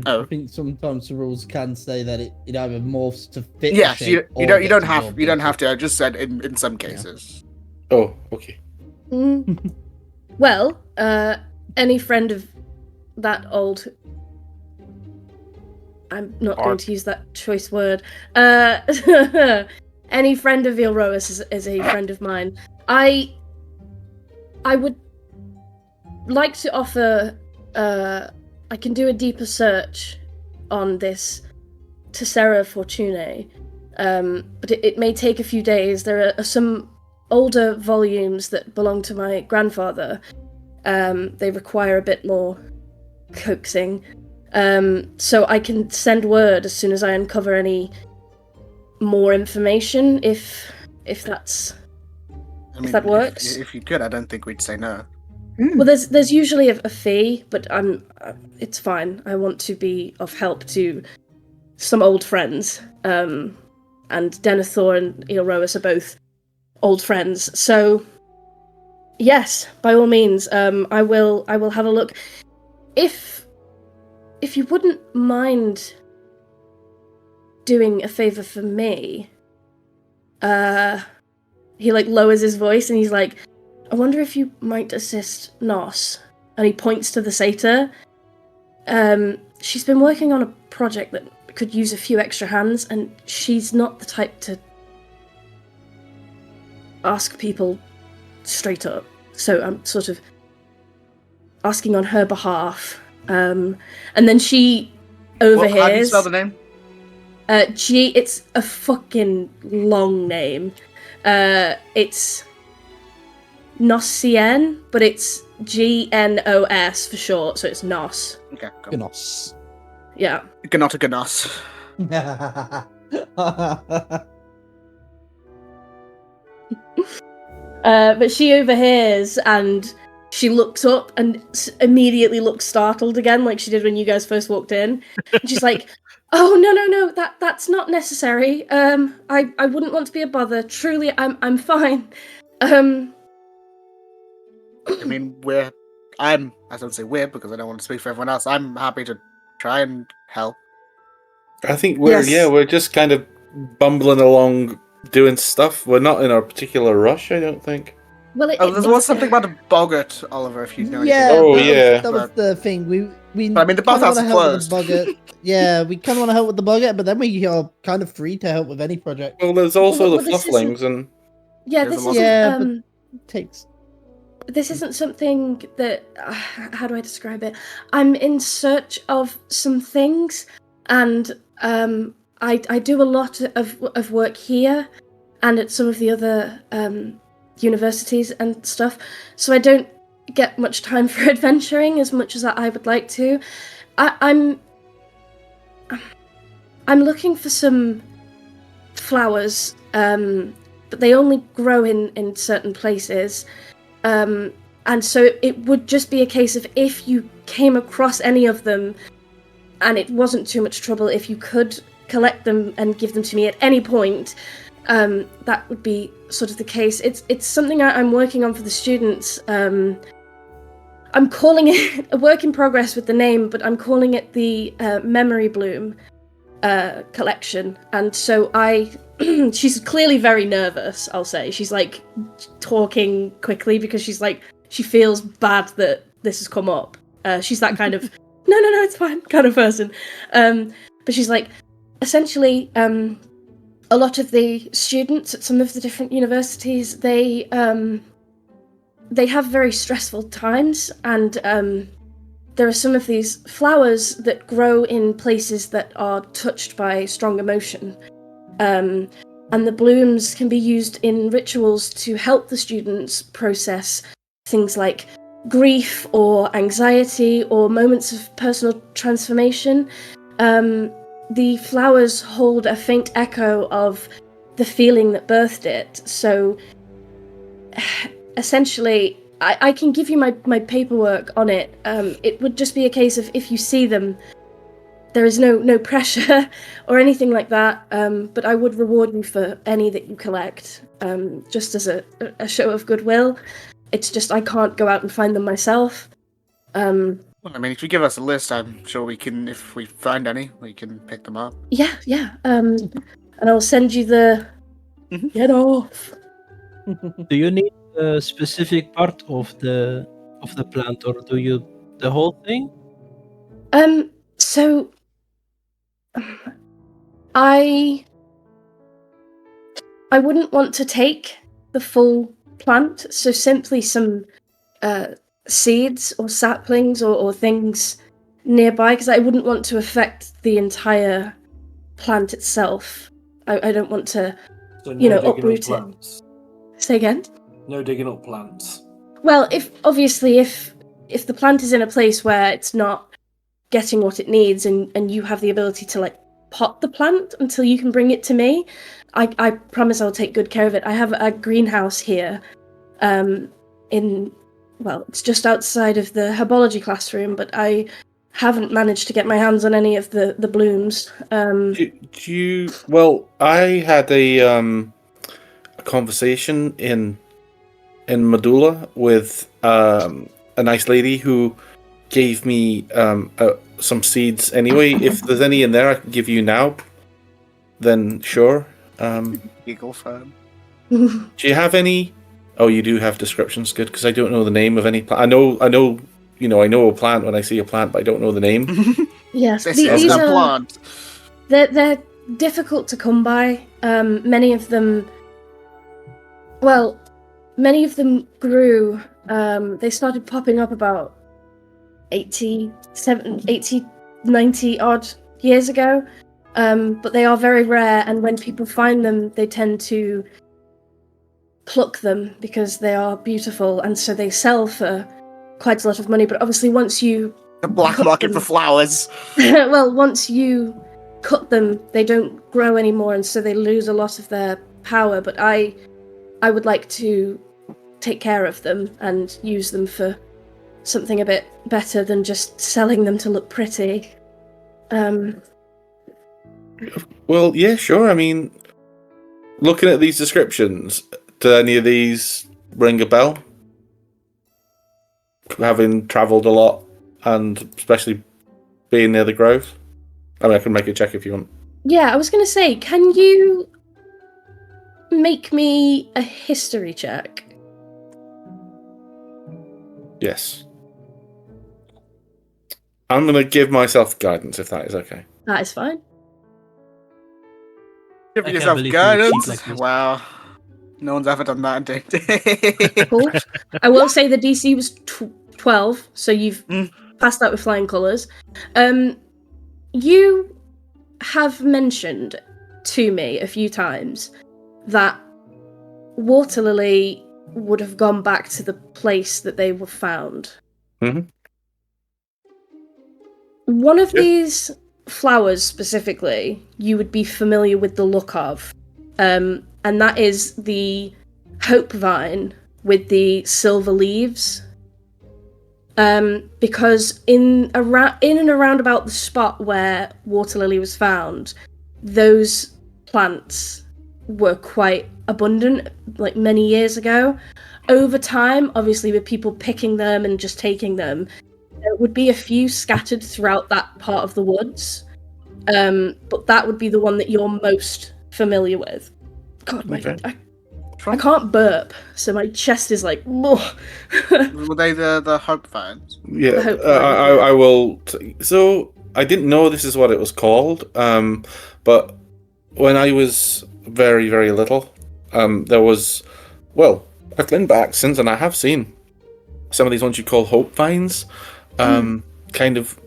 Oh. I think sometimes the rules can say that it either morphs to fit. Yes, the you shape or don't gets have absorbed to. I just said in some cases. Oh, okay. Well, any friend of that old... I'm not going to use that choice word. Any friend of Ilrois is a friend of mine. I would like to offer... I can do a deeper search on this Tessera Fortuna, but it may take a few days. There are some older volumes that belong to my grandfather. They require a bit more coaxing. So I can send word as soon as I uncover any more information, if that's... if that works. If you could, I don't think we'd say no. Well, there's usually a fee, but it's fine. I want to be of help to some old friends, and Denathor and Ilrois are both old friends. So, yes, by all means, I will have a look. If you wouldn't mind doing a favor for me, he like lowers his voice and he's like, I wonder if you might assist Nos. And he points to the satyr. She's been working on a project that could use a few extra hands, and she's not the type to ask people straight up. So I'm sort of asking on her behalf. And then she overhears... How do you spell the name? It's a fucking long name. It's... Gnossiennes, but it's Gnos for short, so it's Nos. Okay, cool. Gnos. Yeah. Gnota Gnos. But she overhears and she looks up and immediately looks startled again, like she did when you guys first walked in. And she's like, "Oh no, that's not necessary. I wouldn't want to be a bother. Truly, I'm fine." I mean, I don't say we're because I don't want to speak for everyone else. I'm happy to try and help. I think we're just kind of bumbling along doing stuff. We're not in a particular rush, I don't think. Well, there was something about a boggart, Oliver, if you know anything. That was the thing. But I mean, the bathhouse is closed. Yeah, we kind of want to help with the boggart, but then we are kind of free to help with any project. Well, there's also the flufflings and... Yeah, this isn't... but takes... This isn't something that... how do I describe it? I'm in search of some things. and I do a lot of work here and at some of the other universities and stuff, so I don't get much time for adventuring as much as I would like to. I'm looking for some flowers, but they only grow in certain places, and so it would just be a case of if you came across any of them and it wasn't too much trouble, if you could collect them and give them to me at any point, that would be sort of the case. It's something I'm working on for the students. I'm calling it a work in progress with the name, but I'm calling it the Memory Bloom collection. And so she's clearly very nervous, I'll say. She's like talking quickly because she feels bad that this has come up. She's that kind of, no, it's fine kind of person. But she's like, essentially, a lot of the students at some of the different universities, they have very stressful times, and there are some of these flowers that grow in places that are touched by strong emotion. And the blooms can be used in rituals to help the students process things like grief or anxiety or moments of personal transformation. The flowers hold a faint echo of the feeling that birthed it. So essentially, I can give you my paperwork on it. It would just be a case of if you see them, there is no pressure or anything like that, but I would reward you for any that you collect, just as a show of goodwill. It's just I can't go out and find them myself. Well, I mean, if you give us a list, I'm sure we can, if we find any, we can pick them up. Yeah. And I'll send you the... Get off! Do you need a specific part of the plant, or do you the whole thing? So I wouldn't want to take the full plant, so simply some seeds or saplings or things nearby, because I wouldn't want to affect the entire plant itself. I don't want to, So no digging uproot up it. plants. Say again? No digging up plants. Well, if the plant is in a place where it's not getting what it needs, and you have the ability to like pot the plant until you can bring it to me, I promise I'll take good care of it. I have a greenhouse here, it's just outside of the herbology classroom, but I haven't managed to get my hands on any of the blooms. Well, I had a conversation in Medulla with a nice lady who gave me some seeds anyway. If there's any in there I can give you now, then sure. Eagle fan. Um, Do you have any? Oh, you do have descriptions. Good, because I don't know the name of any plant. I know a plant when I see a plant, but I don't know the name. yes, This these is a are plant. they're difficult to come by. Many of them grew. They started popping up about 80, 90 odd years ago. But they are very rare, and when people find them, they tend to pluck them because they are beautiful, and so they sell for quite a lot of money. But obviously, once you The black cut market them- for flowers. once you cut them, they don't grow anymore, and so they lose a lot of their power. But I would like to take care of them and use them for something a bit better than just selling them to look pretty. Well, yeah, sure. I mean, looking at these descriptions, do any of these ring a bell? Having travelled a lot, and especially being near the grove. I mean, I can make a check if you want. Yeah, I was going to say, can you make me a history check? Yes. I'm going to give myself guidance, if that is okay. That is fine. Give I can't yourself believe you would cheat guidance. like this. Wow. No one's ever done that in D&D. Cool. I will say the DC was 12, so you've Mm. passed that with flying colours. You have mentioned to me a few times that water lily would have gone back to the place that they were found. Mhm. One of Yeah. these flowers specifically, you would be familiar with the look of, and that is the hope vine with the silver leaves. Because in and around about the spot where water lily was found, those plants were quite abundant, like many years ago. Over time, obviously, with people picking them and just taking them, there would be a few scattered throughout that part of the woods. But that would be the one that you're most familiar with. God, Okay. I can't burp, so my chest is like. Were they the hope vines? Yeah, The hope vine, yeah. I will. So I didn't know this is what it was called. But when I was very, very little, there was. Well, I've been back since, and I have seen some of these ones you call hope vines. Kind of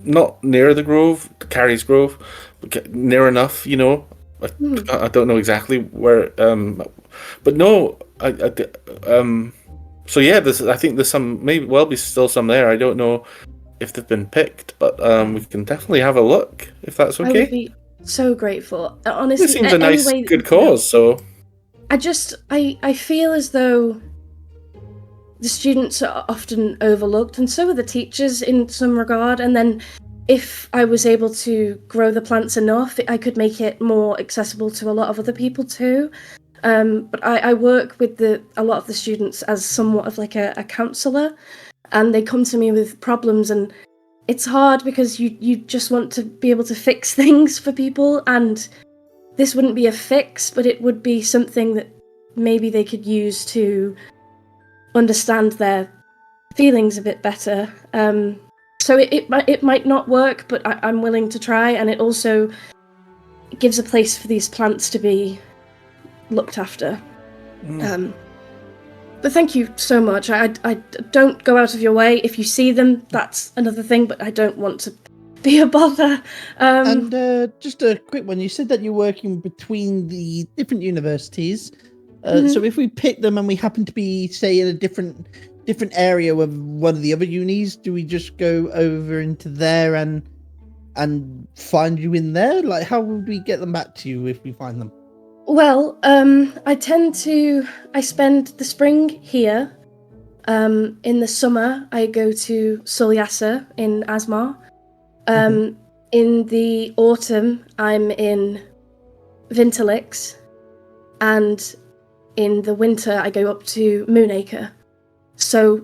not near the grove, Carrie's Grove, but near enough, you know. I don't know exactly where, but no, so yeah, I think there's some, maybe well be still some there. I don't know if they've been picked, but we can definitely have a look if that's I would okay. be so grateful. Honestly, This seems a nice, any way good cause. So I feel as though the students are often overlooked, and so are the teachers in some regard. And then, if I was able to grow the plants enough, I could make it more accessible to a lot of other people too. But I work with a lot of the students as somewhat of like a counsellor, and they come to me with problems, and it's hard because you just want to be able to fix things for people, and this wouldn't be a fix, but it would be something that maybe they could use to understand their feelings a bit better. So it might not work, but I'm willing to try, and it also gives a place for these plants to be looked after. But thank you so much. I don't go out of your way. If you see them, that's another thing, but I don't want to be a bother. And just a quick one. You said that you're working between the different universities. So if we pick them and we happen to be, say, in a different area of one of the other unis, do we just go over into there and find you in there? Like, how would we get them back to you if we find them? Well, I spend the spring here. In the summer, I go to Sulyasa in Asmar. In the autumn, I'm in Vinterlix. And in the winter, I go up to Moonacre. So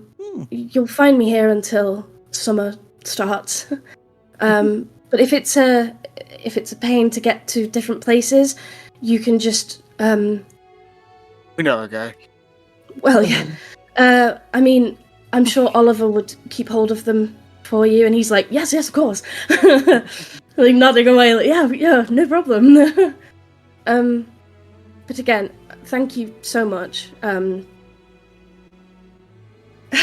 you'll find me here until summer starts. But if it's a pain to get to different places, you can just We know a guy. well, yeah. I mean, I'm sure Oliver would keep hold of them for you, and he's like, yes, of course. Like nodding away, like, yeah, no problem. But again, thank you so much. do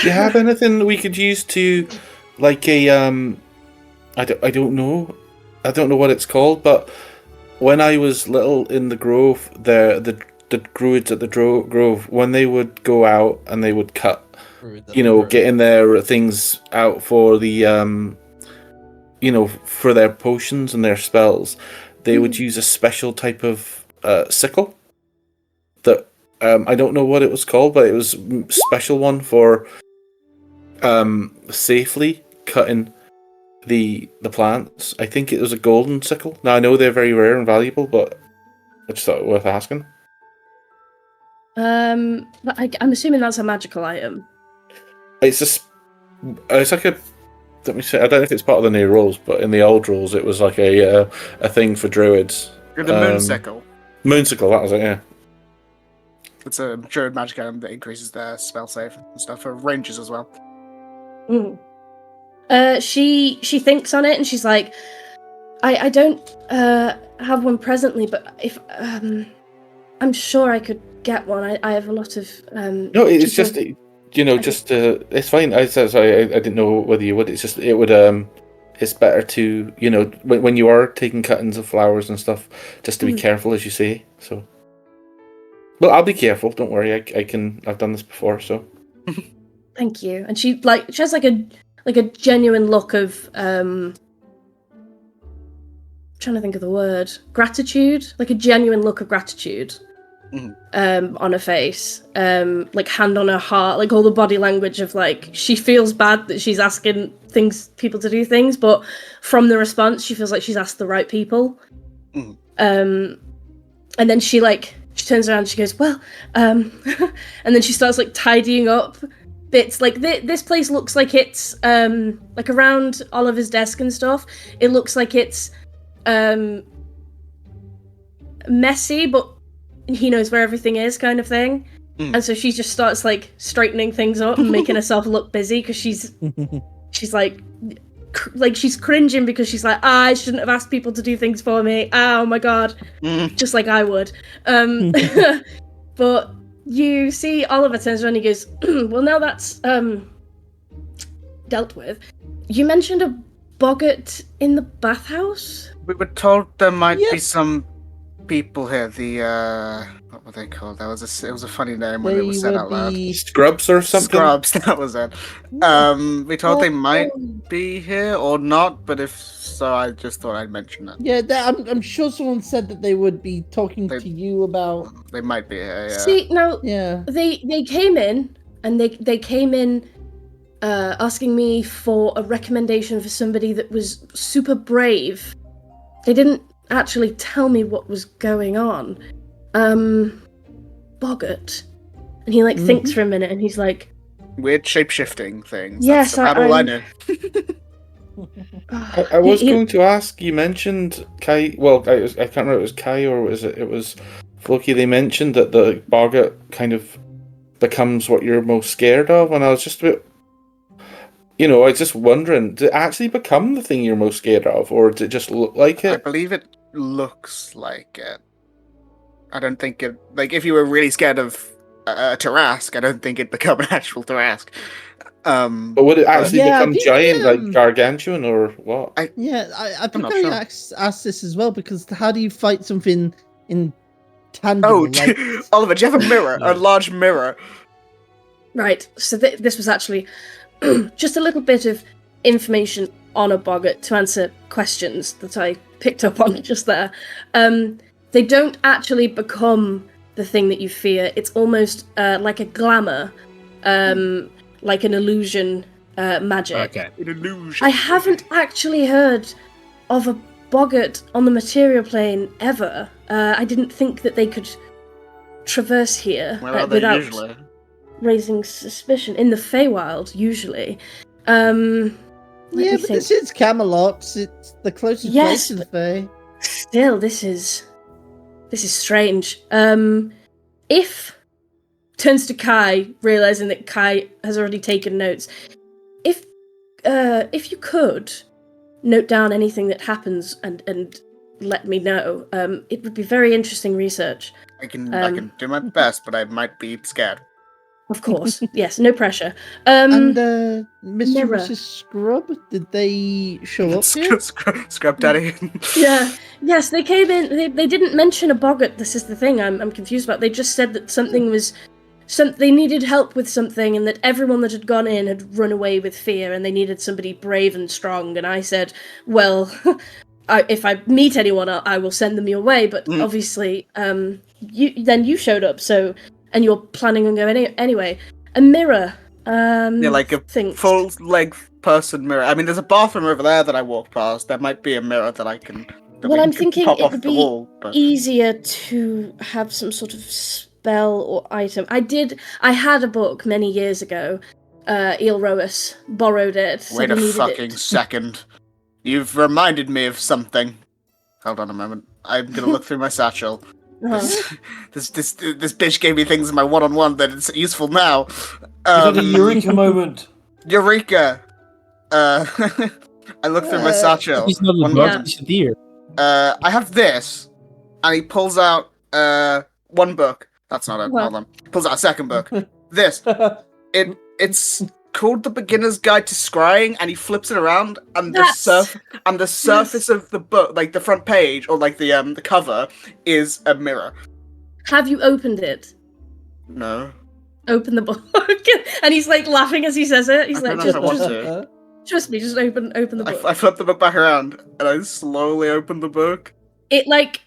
you have anything we could use to, like a I don't know what it's called, but when I was little in the grove, the druids at the grove, when they would go out and they would cut, getting their things out for the for their potions and their spells, they would use a special type of sickle that I don't know what it was called, but it was a special one for safely cutting the plants. I think it was a golden sickle. Now I know they're very rare and valuable, but I just thought it worth asking. But I'm assuming that's a magical item. It's like a. Let me say. I don't know if it's part of the new rules, but in the old rules, it was like a thing for druids. The moonsicle. Moonsicle, that was it. Yeah. It's a druid magic item that increases their spell save and stuff for rangers as well. She thinks on it, and she's like, I don't have one presently, but if I'm sure I could get one. I have a lot of No, it's just it's fine. I didn't know whether you would. It it's better to, when you are taking cuttings of flowers and stuff, just to be careful, as you say. So, well, I'll be careful. Don't worry. I've done this before, so. Thank you. And she has like a genuine look of trying to think of the word, gratitude, like a genuine look of gratitude on her face, like hand on her heart, like all the body language of like she feels bad that she's asking people to do things, but from the response she feels like she's asked the right people. And then she turns around and she goes, well, and then she starts like tidying up bits. Like this place looks like it's like around Oliver's desk and stuff, it looks like it's messy, but he knows where everything is, kind of thing. And so she just starts like straightening things up and making herself look busy because she's like she's cringing because she's like, I shouldn't have asked people to do things for me. Oh my god, just like I would. But you see Oliver turns around and he goes, well, now that's dealt with. You mentioned a boggart in the bathhouse? We were told there might be some people here. The what were they called? It was a funny name when it was said out loud. Scrubs or something? Scrubs, that was it. We told they might be here or not, but if so, I just thought I'd mention it. Yeah, I'm sure someone said that they would be talking to you about. They might be here. Yeah. See, now, yeah, they came in and they came in asking me for a recommendation for somebody that was super brave. They didn't actually tell me what was going on. Boggart. And he thinks for a minute and he's like, weird shape-shifting things. Yes, that's all I know. I was going to ask, you mentioned Kai, well, I can't remember if it was Kai or it was Floki. They mentioned that the boggart kind of becomes what you're most scared of, and I was just a bit, I was just wondering, did it actually become the thing you're most scared of, or did it just look like it? I believe it looks like it. I don't think it, if you were really scared of a Tarrasque, I don't think it'd become an actual Tarrasque. But would it actually become giant, like gargantuan, or what? I think I asked this as well, because how do you fight something intangible? Oh, Oliver, do you have a mirror? A large mirror? Right, so this was actually just a little bit of information on a boggart to answer questions that I picked up on just there. They don't actually become the thing that you fear. It's almost like a glamour, like an illusion magic. Okay. An illusion. I haven't actually heard of a boggart on the material plane ever. I didn't think that they could traverse here without raising suspicion. In the Feywild, usually. But this is Camelot. It's the closest place to the Fey. Still, this is strange. If turns to Kai, realizing that Kai has already taken notes. If you could note down anything that happens and let me know, it would be very interesting research. I can do my best, but I might be scared. Of course, yes, no pressure. And Mr. and Mrs. Scrub, did they show up here? Scrub Daddy. Yeah, yes, they came in. They didn't mention a boggart. This is the thing I'm confused about. They just said that something was. They needed help with something, and that everyone that had gone in had run away with fear, and they needed somebody brave and strong. And I said, well, if I meet anyone, I will send them your way. But obviously, you showed up, so. And you're planning on going anyway. A mirror. Like a full-length person mirror. I mean, there's a bathroom over there that I walked past. There might be a mirror that I can. I'm thinking it would be easier to have some sort of spell or item. I had a book many years ago. Eelroas borrowed it. Wait a fucking second. You've reminded me of something. Hold on a moment. I'm gonna look through my satchel. This bitch gave me things in my one-on-one that it's useful now. Is it a Eureka moment? Eureka! I look through my satchel. He's not a dog, he's a deer. I have this, and he pulls out one book. That's not it. Hold on. He pulls out a second book. This. It's called The Beginner's Guide to Scrying, and he flips it around, and the surface of the book, like the front page or like the cover, is a mirror. Have you opened it? No. Open the book. And he's like laughing as he says it. He's I like, don't know if I want to. trust me, just open the book. I flip the book back around, and I slowly open the book. It like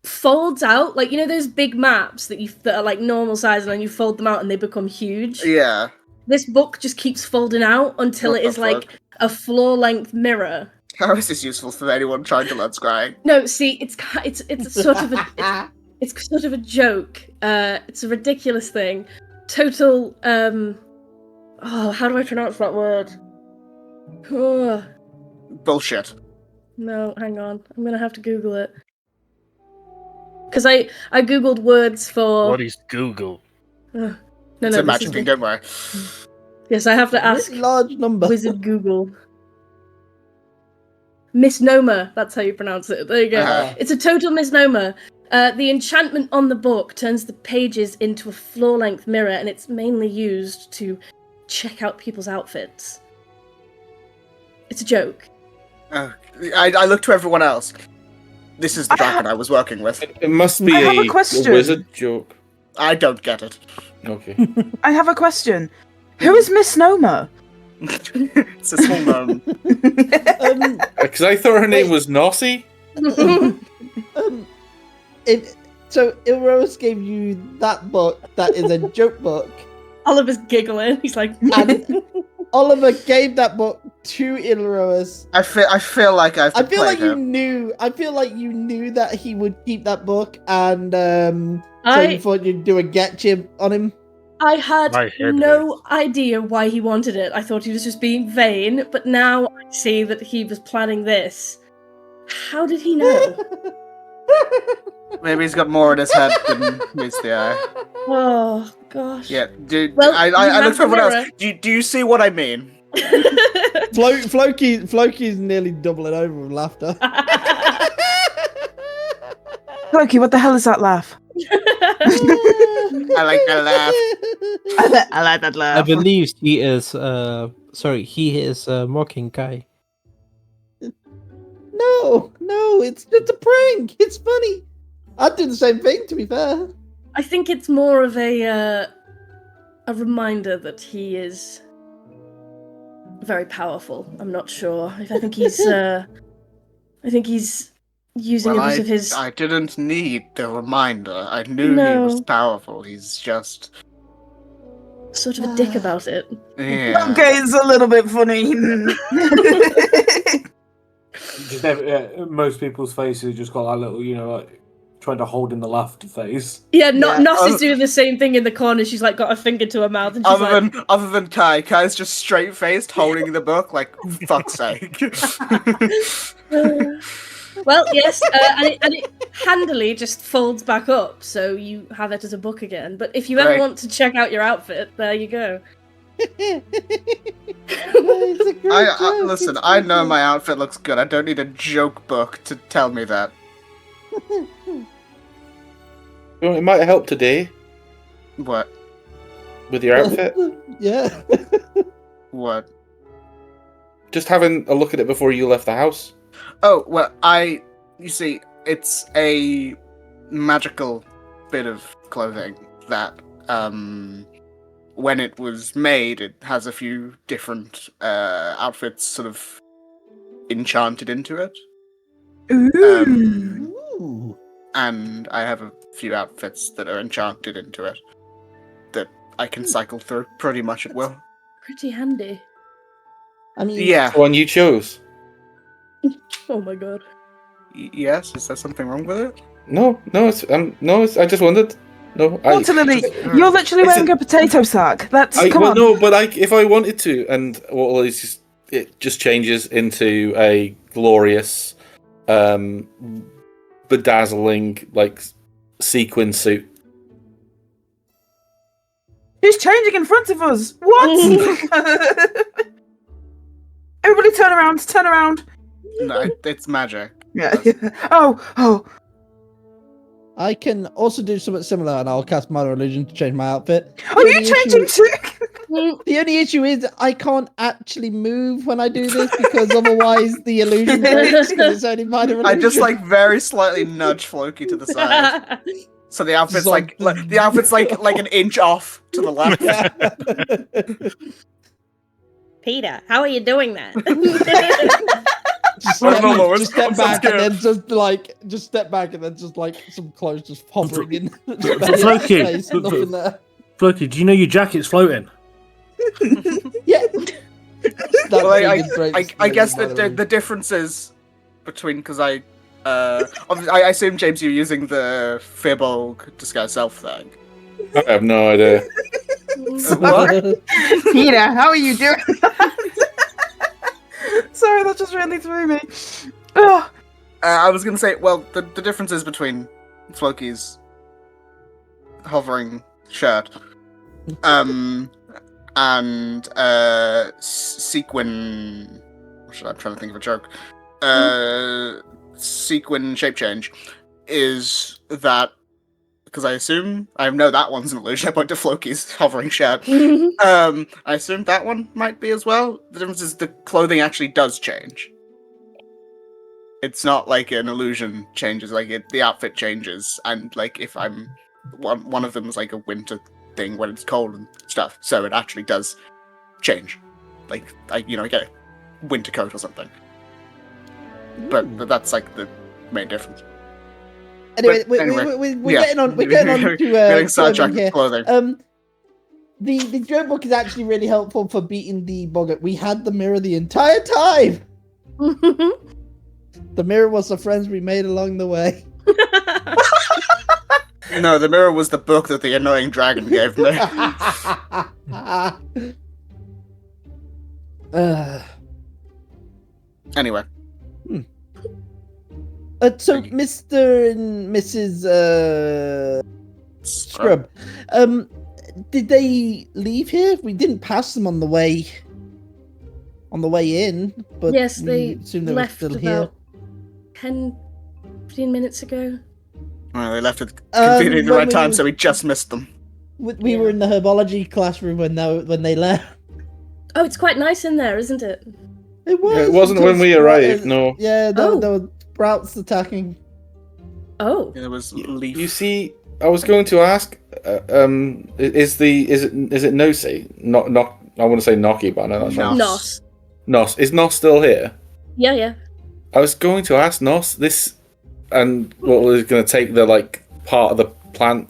folds out, like, you know those big maps that are like normal size, and then you fold them out and they become huge. Yeah. This book just keeps folding out until it is like a floor-length mirror. How is this useful for anyone trying to learn scrying? No, see, it's sort of a it's sort of a joke. It's a ridiculous thing. Total how do I pronounce that word? Oh. Bullshit. No, hang on. I'm gonna have to Google it. Because I googled words for. What is Google? No, It's a magic thing, don't worry. Yes, I have to ask. Large number. Wizard Google. Misnomer. That's how you pronounce it. There you go. It's a total misnomer. The enchantment on the book turns the pages into a floor-length mirror, and it's mainly used to check out people's outfits. It's a joke. I look to everyone else. This is the dragon I was working with. It must be I have a a question. wizard joke. I don't get it. Okay. I have a question. Who is Misnomer? It's a small gnome. Because I thought her name was Gnossie. So Ilrose gave you that book that is a joke book. Oliver's giggling. He's like, And Oliver gave that book to Ilrose. I feel like I've I feel like him. I feel like you knew that he would keep that book, and so you thought you'd do a getcha on him. I had no idea why he wanted it. I thought he was just being vain, but now I see that he was planning this. How did he know? Maybe he's got more in his head than meets the eye. Oh gosh. Yeah, dude. Well, I looked for everyone else. Do you see what I mean? Floki's nearly doubling over with laughter. Loki, what the hell is that laugh? I like that laugh. I like that laugh. I believe he is. He is mocking Kai. No, it's just a prank. It's funny. I'd do the same thing, to be fair. I think it's more of a reminder that he is very powerful. I'm not sure. I think he's using a bit of his. I didn't need the reminder. I knew he was powerful. He's just sort of a dick about it. Yeah. Okay, it's a little bit funny. Most people's faces just got that little, like trying to hold in the laughter face. Yeah, Nos is doing the same thing in the corner. She's like got her finger to her mouth, and she's other than Kai's just straight faced, holding the book like fuck's sake. Well, yes, and it handily just folds back up, so you have it as a book again. But if you ever want to check out your outfit, there you go. Listen, I know my outfit looks good. I don't need a joke book to tell me that. Well, it might help today. What? With your outfit? Yeah. What? Just having a look at it before you left the house. Oh, well, you see, it's a magical bit of clothing that, when it was made, it has a few different outfits sort of enchanted into it. Ooh. And I have a few outfits that are enchanted into it that I can cycle through pretty much at will. Pretty handy. I mean, Yeah. The one you chose. Oh my god. Yes? Is there something wrong with it? No, it's I just wondered. No, Lily, you're literally wearing a potato sack. Come on. No, but if I wanted to, and it just changes into a glorious, bedazzling like sequin suit. She's changing in front of us. What? Everybody turn around. No, it's magic. Yeah. Oh. I can also do something similar, and I'll cast Minor Illusion to change my outfit. Are you changing too? The only issue is I can't actually move when I do this because otherwise the illusion breaks because it's only minor illusion. I just like very slightly nudge Floki to the side, so the outfit's like an inch off to the left. Peter, how are you doing that? Just step back and then just step back and then just like some clothes just hovering in Floki, space, nothing there. Floki, do you know your jacket's floating? Yeah. Well, I guess the difference is between, because I assume, James, you're using the Firbolg disguise self thing. I have no idea. What? Peter, how are you doing? Sorry, that just really threw me. Oh. I was going to say, well, the differences between Floki's hovering shirt and sequin... I'm trying to think of a joke. Sequin shape change is that, because I know that one's an illusion. I point to Floki's hovering shirt. I assume that one might be as well. The difference is the clothing actually does change. It's not like an illusion changes, the outfit changes, and like if I'm one of them is like a winter thing when it's cold and stuff, so it actually does change. Like I get a winter coat or something. But that's like the main difference. Anyway, we're getting on to sidetracked here. Clothing. The joke book is actually really helpful for beating the boggart. We had the mirror the entire time. The mirror was the friends we made along the way. No, the mirror was the book that the annoying dragon gave me. Anyway. So, Mr. and Mrs. Scrub, did they leave here? We didn't pass them on the way in, but yes, they left about here. 10, 15 minutes ago. Well, they left at conveniently the right time, so we just missed them. We were in the herbology classroom when they left. Oh, it's quite nice in there, isn't it? It was. Yeah, it wasn't when we arrived, no. Yeah, there were sprouts attacking. Oh. Yeah, there was leaf. You see, I was going to ask, is it Nosy? Not I want to say Noki, but I know that's wrong. Nos. Nos. Is Nos still here? Yeah. I was going to ask Nos this, and what was going to take the part of the plant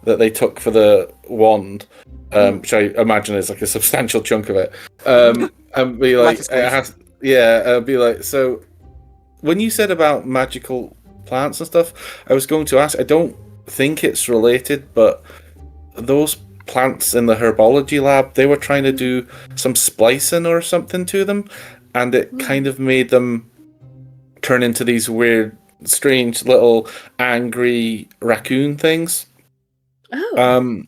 that they took for the wand, which I imagine is like a substantial chunk of it, and be like, be like, so when you said about magical plants and stuff, I was going to ask, I don't think it's related, but those plants in the herbology lab, they were trying to do some splicing or something to them, and it kind of made them turn into these weird, strange little angry raccoon things. Oh.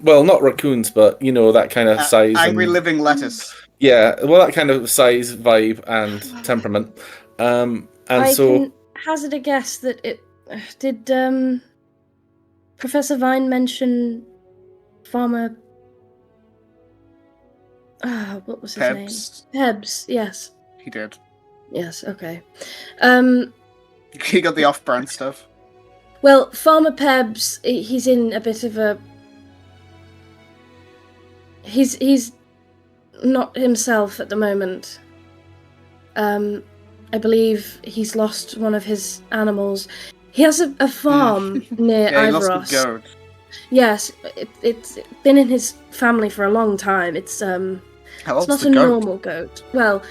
Well, not raccoons, but that kind of size. Angry living lettuce. Yeah, well, that kind of size, vibe, and temperament. I can hazard a guess that it did. Professor Vine mention Farmer. What was his name? Pebs. Yes. He did. Yes. Okay. He got the off-brand stuff. Well, Farmer Pebs, he's in a bit of a. He's not himself at the moment. I believe he's lost one of his animals. He has a farm near he Ivaros. lost the goat. Yes, it's been in his family for a long time. It's How it's not the a goat? normal goat. Well,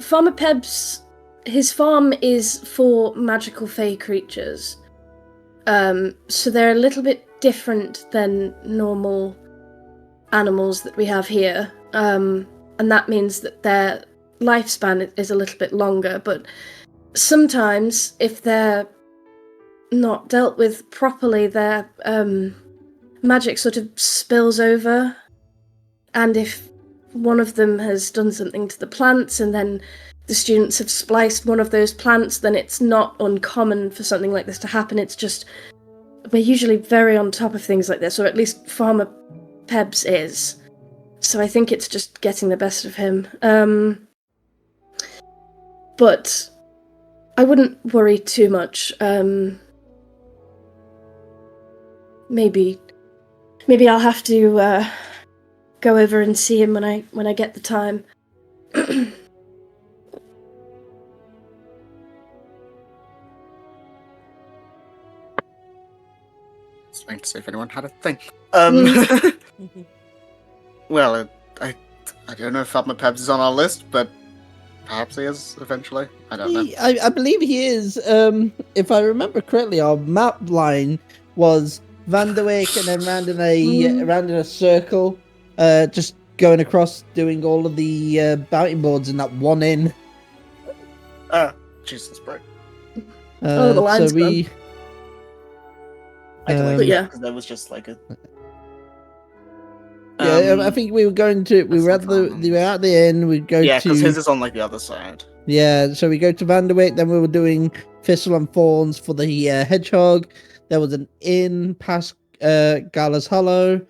Farmer Pebs, his farm is for magical fey creatures. So they're a little bit different than normal animals that we have here. And that means that their lifespan is a little bit longer, but sometimes if they're not dealt with properly, their magic sort of spills over, and if one of them has done something to the plants and then the students have spliced one of those plants, then it's not uncommon for something like this to happen. It's just we're usually very on top of things like this, or at least Farmer Pebs is. So I think it's just getting the best of him. But I wouldn't worry too much. Maybe I'll have to go over and see him when I get the time. Just waiting to see if anyone had a thing. Well, I don't know if Fatma Pebs is on our list, but perhaps he is eventually. I don't know. I believe he is. If I remember correctly, our map line was Vanderwick and then round in a circle, just going across, doing all of the bounty boards in that one inn. Jesus, bro. The line's so we. Because there was just like a. I think we were going to. We were at the inn. We'd go to. Yeah, because his is on like the other side. Yeah, so we go to Vanderwick. Then we were doing Thistle and Thorns for the hedgehog. There was an inn past Gala's Hollow,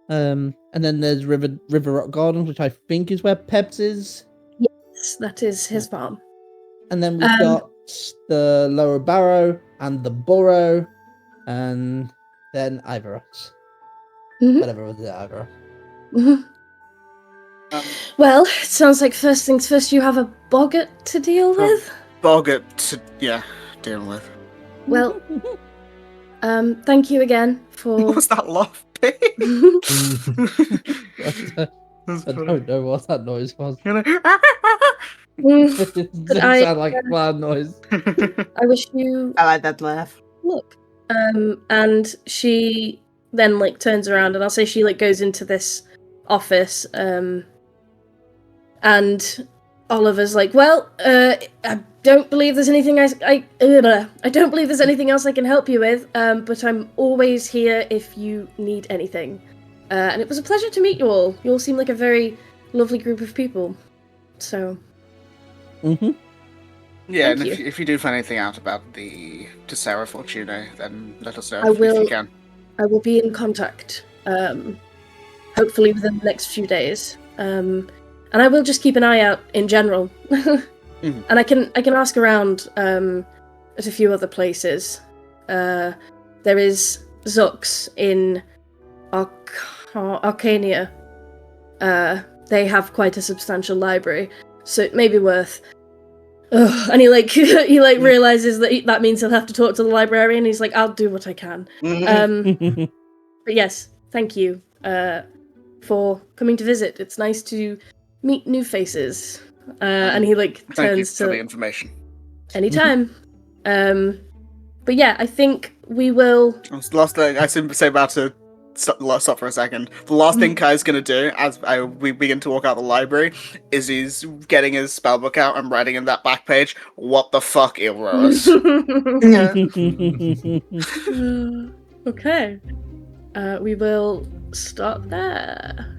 and then there's River Rock Gardens, which I think is where Peps is. Yes, that is his farm. And then we've got the Lower Barrow and the Burrow, and then Ivoros. Whatever was it, Ivoros. Well, it sounds like first things first, you have a boggart to deal with. Boggart to deal with. Well, thank you again for. What was that laugh? I don't know what that noise was. It doesn't sound like a clown noise. I wish you. I like that laugh. Look. And she then turns around, and I'll say she goes into this office, and Oliver's well, I don't believe there's anything I don't believe there's anything else I can help you with, but I'm always here if you need anything. And it was a pleasure to meet you all. You all seem like a very lovely group of people. So. Yeah, Thank and you. if you do find anything out about the Tessera Fortuna, then let us know I if will. you can. I will be in contact. Hopefully within the next few days. And I will just keep an eye out in general. And I can ask around at a few other places. There is Zux in Arcania. They have quite a substantial library, so it may be worth. And he realizes that means he'll have to talk to the librarian. He's like, I'll do what I can. But yes, thank you for coming to visit. It's nice to meet new faces. And he Thank you turns for to the information. anytime. But yeah, I think we will. Last thing I simply say about to stop for a second. The last thing Kai's gonna do as we begin to walk out the library is he's getting his spellbook out and writing in that back page, "What the fuck, Ilros?" Okay. We will stop there.